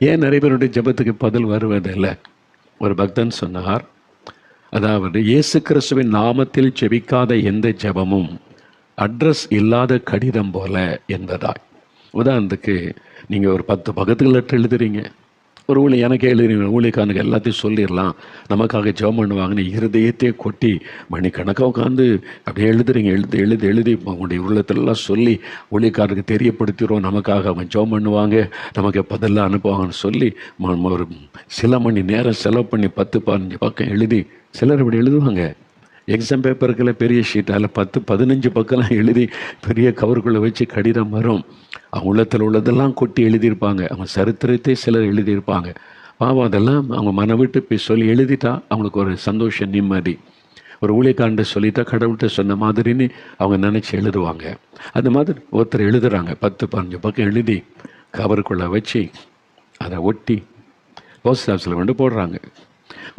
ஏன் நிறைய பேருடைய ஜெபத்துக்கு பதில் வருவதில்லை? ஒரு பக்தன் சொன்னார், அதாவது இயேசு கிறிஸ்துவின் நாமத்தில் ஜெபிக்காத எந்த ஜெபமும் அட்ரஸ் இல்லாத கடிதம் போல என்பதாய். உதாரணத்துக்கு நீங்கள் ஒரு 10 பக்கத்துக்கு லெட்டர் எழுதுறீங்க, ஒரு ஊழி எனக்கே எழுதுறீங்க, ஊழியக்காரனுக்கு எல்லாத்தையும் சொல்லிடலாம், நமக்காக ஜெபம் பண்ணுவாங்கன்னு இருதயத்தையே கொட்டி மணிக்கணக்காக உட்காந்து அப்படியே எழுதுறீங்க. எழுதி உங்களுடைய உள்ளத்திலலாம் சொல்லி ஊழியக்காரருக்கு தெரியப்படுத்திடுவோம், நமக்காக அவங்க ஜெபம் பண்ணுவாங்க, நமக்கு பதிலாக அனுப்புவாங்கன்னு சொல்லி ஒரு சில மணி நேரம் செலவு பண்ணி 10-15 பக்கம் எழுதி சிலர் இப்படி எழுதுவாங்க. எக்ஸாம் பேப்பருக்குள்ள பெரிய ஷீட், அதில் 10-15 பக்கம்லாம் எழுதி பெரிய கவருக்குள்ளே வச்சு கடிதம் வரும். அவங்க உள்ளத்தில் உள்ளதெல்லாம் கொட்டி எழுதியிருப்பாங்க, அவங்க சரித்திரத்தை சிலர் எழுதியிருப்பாங்க. பாவம் அதெல்லாம் அவங்க மனம் விட்டு போய் சொல்லி எழுதிட்டா அவங்களுக்கு ஒரு சந்தோஷம், நிம்மதி. ஒரு ஊழியக்காரன்ட்ட சொல்லிட்டா கடவுள்கிட்ட சொன்ன மாதிரின்னு அவங்க நினச்சி எழுதுவாங்க. அந்த மாதிரி ஒருத்தர் எழுதுகிறாங்க, 10-15 பக்கம் எழுதி கவருக்குள்ளே வச்சு அதை ஒட்டி போஸ்ட் ஆஃபீஸில் கொண்டு போடுறாங்க.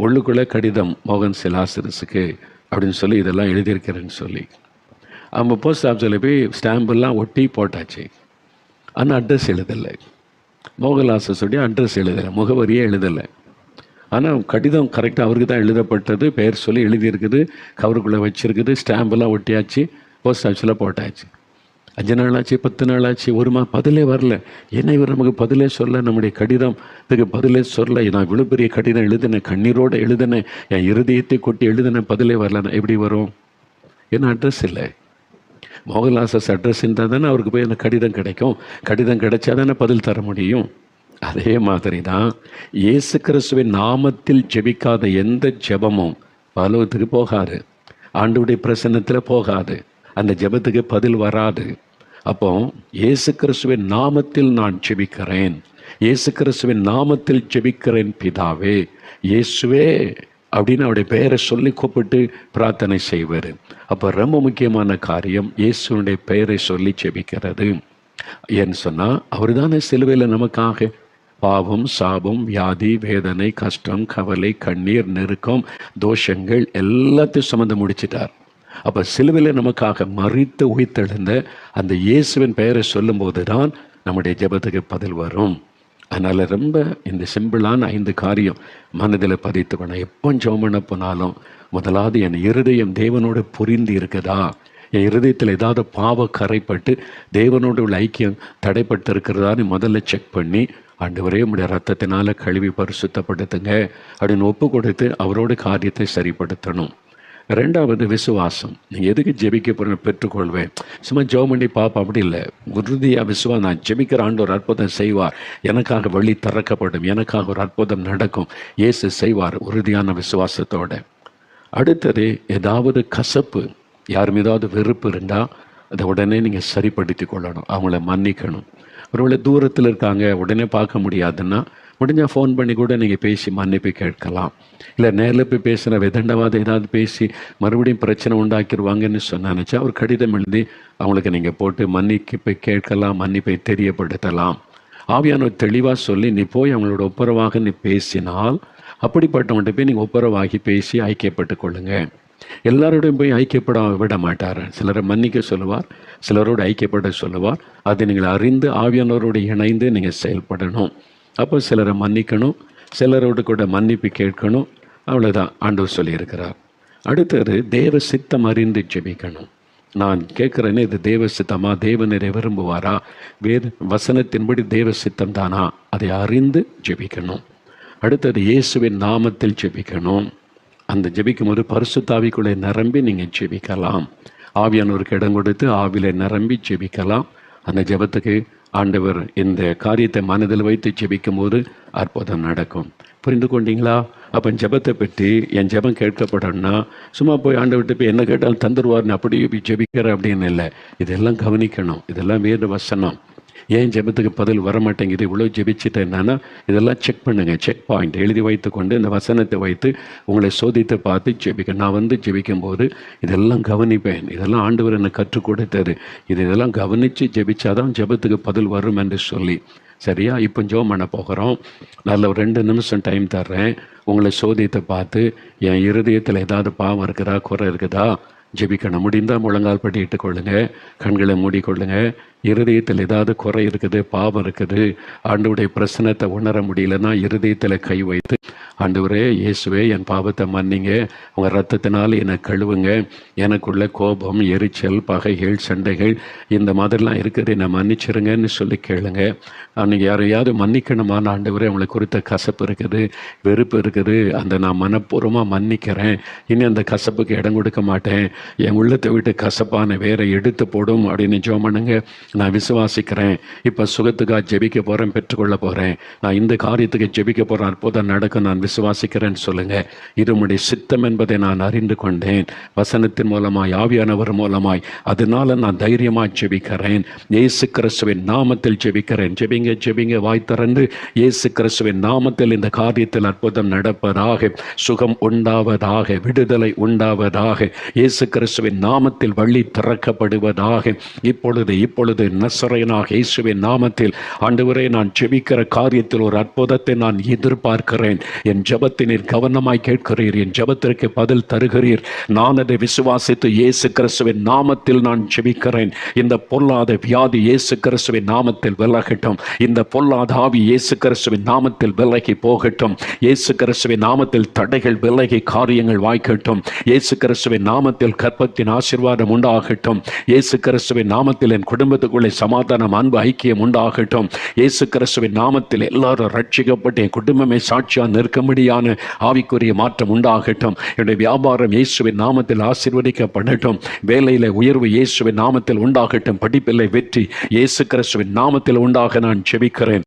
உள்ளுக்குள்ளே கடிதம் மோகன் சிலாசரஸுக்கு அப்படின்னு சொல்லி இதெல்லாம் எழுதியிருக்கிறேன்னு சொல்லி அவங்க போஸ்ட் ஆஃபீஸில் போய் ஸ்டாம்பெல்லாம் ஒட்டி போட்டாச்சு. ஆனால் அட்ரஸ் எழுதலை, மோகன்லாசஸுடைய அட்ரஸ் எழுதலை, முகவரியே எழுதலை. ஆனால் கடிதம் கரெக்டாக அவருக்கு தான் எழுதப்பட்டது, பெயர் சொல்லி எழுதியிருக்குது, கவருக்குள்ளே வச்சுருக்குது, ஸ்டாம்பெல்லாம் ஒட்டியாச்சு, போஸ்ட் ஆஃபீஸில் போட்டாச்சு. 5 நாள் ஆச்சு, 10 நாள் ஆச்சு, பதிலே வரல. ஏன்னா இவர் நமக்கு பதிலே சொல்ல, நம்முடைய கடிதத்துக்கு பதிலே சொல்ல. நான் இவ்வளோ பெரிய கடிதம் எழுதினேன், கண்ணீரோடு எழுதினேன், என் இருதயத்தை கொட்டி எழுதினேன், பதிலே வரல. எப்படி வரும்? ஏன்னா அட்ரஸ் இல்லை. மோகன்லாசஸ் அட்ரஸ் இருந்தால் தானே அவருக்கு போய் அந்த கடிதம் கிடைக்கும். கடிதம் கிடைச்சா தானே பதில் தர முடியும். அதே மாதிரி தான் இயேசு கிறிஸ்துவின் நாமத்தில் ஜெபிக்காத எந்த ஜெபமும் பரலோகத்துக்கு போகாது, ஆண்டவருடைய பிரசன்னத்தில் போகாது, அந்த ஜெபத்துக்கு பதில் வராது. அப்போ இயேசு கிறிஸ்துவின் நாமத்தில் நான் ஜெபிக்கிறேன், இயேசு கிறிஸ்துவின் நாமத்தில் ஜெபிக்கிறேன் பிதாவே, இயேசுவே அப்படின்னு அவருடைய பெயரை சொல்லி கூப்பிட்டு பிரார்த்தனை செய்வார். அப்போ ரொம்ப முக்கியமான காரியம் இயேசுடைய பெயரை சொல்லி ஜெபிக்கிறது. ஏன்னு சொன்னால் அவர் தானே சிலுவையில் நமக்காக பாவம், சாபம், வியாதி, வேதனை, கஷ்டம், கவலை, கண்ணீர், நெருக்கம், தோஷங்கள் எல்லாத்தையும் சுமந்து முடிச்சிட்டார். அப்போ சிலுவையில் நமக்காக மரித்து உயிர்த்தெழுந்த அந்த இயேசுவின் பெயரை சொல்லும்போது தான் நம்முடைய ஜெபத்துக்கு பதில் வரும். அதனால் ரொம்ப இந்த சிம்பிளான 5 காரியம் மனதில் பதித்துக்கணும். எப்போ ஜெபம் பண்ண போனாலும் முதலாவது என் இருதயம் தேவனோடு புரிந்து இருக்குதா, என் இருதயத்தில் ஏதாவது பாவ கரைப்பட்டு தேவனோடு உள்ள ஐக்கியம் தடைப்பட்டு இருக்கிறதான்னு முதல்ல செக் பண்ணி, ஆண்டவரே உம்முடைய ரத்தத்தினால கழுவி பரிசுத்தப்படுத்துங்க அப்படின்னு ஒப்பு கொடுத்து அவரோட காரியத்தை சரிப்படுத்தணும். 2வது விசுவாசம். நீங்கள் எதுக்கு ஜெபிக்க போகிற பெற்றுக்கொள்வேன், சும்மா ஜெபம் பண்ணி பாப்பா, அப்படி இல்லை. உறுதியாக விசுவாசம், நான் ஜெபிக்கிற ஆண்டு ஒரு அற்புதம் செய்வார், எனக்காக வழி திறக்கப்படும், எனக்காக ஒரு அற்புதம் நடக்கும், இயேசு செய்வார், உறுதியான விசுவாசத்தோட. அடுத்தது ஏதாவது கசப்பு, யார் மீதாவது வெறுப்பு இருந்தால் அதை உடனே நீங்கள் சரிப்படுத்தி கொள்ளணும், அவங்கள மன்னிக்கணும். ஒருவேளை தூரத்தில் இருக்காங்க, உடனே பார்க்க முடியாதுன்னா முடிஞ்சால் ஃபோன் பண்ணி கூட நீங்கள் பேசி மன்னிப்பு கேட்கலாம். இல்லை நேரில் போய் பேசுகிற விதண்டவாதம் ஏதாவது பேசி மறுபடியும் பிரச்சனை உண்டாக்கிடுவாங்கன்னு சொன்னாச்சு, அவர் கடிதம் எழுதி அவங்களுக்கு நீங்கள் போட்டு மன்னிப்பு கேட்கலாம், மன்னிப்பை தெரியப்படுத்தலாம். ஆவியானவர் தெளிவாக சொல்லி நீ போய் அவங்களோட ஒப்புரவாக நீ பேசினால், அப்படிப்பட்டவன்கிட்ட போய் நீங்கள் ஒப்புரவாகி பேசி ஐக்கியப்பட்டு கொள்ளுங்க. எல்லாரோடையும் போய் ஐக்கியப்பட விட மாட்டார். சிலரை மன்னிக்க சொல்லுவார், சிலரோடு ஐக்கியப்பட சொல்லுவார். அதை நீங்கள் அறிந்து ஆவியானவரோடு இணைந்து நீங்கள் செயல்படணும். அப்போ சிலரை மன்னிக்கணும், சிலரோடு கூட மன்னிப்பு கேட்கணும். அவ்வளோதான் ஆண்டவர் சொல்லியிருக்கிறார். அடுத்தது தேவ சித்தம் அறிந்து ஜெபிக்கணும். நான் கேட்குறேன்னு இது தேவ சித்தமா, தேவனரை விரும்புவாரா, வேத வசனத்தின்படி தேவ சித்தம் தானா, அதை அறிந்து ஜெபிக்கணும். அடுத்தது இயேசுவின் நாமத்தில் ஜெபிக்கணும். அந்த ஜெபிக்கும் போது பரிசுத்தாவிக்குள்ளே நிரம்பி நீங்கள் ஜெபிக்கலாம். ஆவியானவருக்கு இடம் கொடுத்து ஆவில நிரம்பி ஜெபிக்கலாம். அந்த ஜெபத்துக்கு ஆண்டவர் இந்த காரியத்தை மனதில் வைத்து ஜெபிக்கும் போது அற்புதம் நடக்கும். புரிந்து கொண்டீங்களா? அப்போ ஜெபத்தை பற்றி என் ஜெபம் கேட்கப்படணும்னா சும்மா போய் ஆண்டவர்கிட்ட போய் என்ன கேட்டாலும் தந்துடுவார்னு அப்படியே போய் ஜெபிக்கிற அப்படின்னு இல்லை. இதெல்லாம் கவனிக்கணும். இதெல்லாம் வேத வசனம். ஏன் ஜெபத்துக்கு பதில் வரமாட்டேங்குது, இவ்வளோ ஜெபிச்சுட்டு என்னன்னா இதெல்லாம் செக் பண்ணுங்கள். செக் பாயிண்ட் எழுதி வைத்து கொண்டு இந்த வசனத்தை வைத்து உங்களை சோதித்து பார்த்து ஜெபிக்க. நான் ஜெபிக்கும் போது இதெல்லாம் கவனிப்பேன். இதெல்லாம் ஆண்டவர் எனக்கு கற்றுக் கொடுத்தாரு. இதெல்லாம் கவனித்து ஜெபிச்சாதான் ஜெபத்துக்கு பதில் வரும் என்று சொல்லி. சரியா? இப்போ ஜெபம் பண்ண போகிறோம். நல்ல ஒரு 2 நிமிஷம் டைம் தர்றேன். உங்களை சோதித்து பார்த்து என் இருதயத்தில் ஏதாவது பாவம் இருக்குதா, குறை இருக்குதா ஜெபிக்கணும். முடிந்தால் முழங்கால் பட்டி இட்டுக்கொள்ளுங்க, கண்களை மூடிக்கொள்ளுங்க. இருதயத்தில் ஏதாவது குறை இருக்குது, பாவம் இருக்குது, ஆண்டவருடைய பிரசனத்தை உணர முடியலன்னா இருதயத்தில் கை வைத்து, ஆண்டவரே இயேசுவே என் பாவத்தை மன்னிங்க, உங்கள் ரத்தத்தினால் என்னை கழுவுங்க, எனக்குள்ள கோபம், எரிச்சல், பகைகள், சண்டைகள் இந்த மாதிரிலாம் இருக்குது, என்னை மன்னிச்சிருங்கன்னு சொல்லி கேளுங்க. அன்றைக்கி யாரையாவது மன்னிக்கணுமான ஆண்டவரே அவங்களை குறித்த கசப்பு இருக்குது, வெறுப்பு இருக்குது, அந்த நான் மனப்பூர்வமாக மன்னிக்கிறேன், இனி அந்த கசப்புக்கு இடம் கொடுக்க மாட்டேன், என் உள்ளத்தை விட்டு கசப்பான வேற எடுத்து போடும் அப்படின்னு ஜெபம் பண்ணுங்க. நான் விசுவாசிக்கிறேன், இப்போ சுகத்துக்காக ஜெபிக்க போகிறேன், பெற்றுக்கொள்ள போகிறேன், நான் இந்த காரியத்துக்கு ஜெபிக்க போகிறேன், அற்புதம் நடக்கும், நான் விசுவாசிக்கிறேன்னு சொல்லுங்கள். இது உம்முடைய சித்தம் என்பதை நான் அறிந்து கொண்டேன், வசனத்தின் மூலமாய், ஆவியானவர் மூலமாய். அதனால நான் தைரியமாக ஜெபிக்கிறேன், இயேசு கிறிஸ்துவின் நாமத்தில் ஜெபிக்கிறேன். ஜெபிங்க ஜெபிங்க, வாய் திறந்து இயேசு கிறிஸ்துவின் நாமத்தில் இந்த காரியத்தில் அற்புதம் நடப்பதாக, சுகம் உண்டாவதாக, விடுதலை உண்டாவதாக, இயேசு கிறிஸ்துவின் நாமத்தில் வழி திறக்கப்படுவதாக. இப்பொழுது இப்பொழுது நசரேயனாகிய இயேசுவின் நாமத்தில் ஆண்டவரே, நான் ஜெபிக்கிற காரியத்தில் ஒரு அற்புதத்தை நான் எதிர்பார்க்கிறேன். என் ஜெபத்தை நீர் கவனமாய் கேட்கிறீர், என் ஜெபத்திற்கு பதில் தருகிறீர். நான் அதை விசுவாசித்து இயேசு கிறிஸ்துவின் நாமத்தில் நான் ஜெபிக்கிறேன். இந்த பொல்லாத வியாதி இயேசு கிறிஸ்துவின் நாமத்தில் விலகட்டும். இந்த பொல்லாத ஆவி இயேசு கிறிஸ்துவின் நாமத்தில் விலகி போகட்டும். இயேசு கிறிஸ்துவின் நாமத்தில் தடைகள் விலகி காரியங்கள் வாய்க்கட்டும். இயேசு கிறிஸ்துவின் நாமத்தில் கர்ப்பத்தின் ஆசீர்வாதம் உண்டாகட்டும். இயேசு கிறிஸ்துவின் நாமத்தில் என் குடும்பத்துக்குள்ளே சமாதானம், அன்பு, ஐக்கியம் உண்டாகட்டும். இயேசு கிறிஸ்துவின் நாமத்தில் எல்லாரும் ரட்சிக்கப்பட்டு என் குடும்பமே சாட்சியா நிற்கும்படியான ஆவிக்குரிய மாற்றம் உண்டாகட்டும். என்னுடைய வியாபாரம் இயேசுவின் நாமத்தில் ஆசீர்வதிக்கப்படட்டும். வேலையில உயர்வு இயேசுவின் நாமத்தில் உண்டாகட்டும். படிப்பில்லை வெற்றி இயேசு கிறிஸ்துவின் நாமத்தில் உண்டாக நான் ஜெபிக்கிறேன்.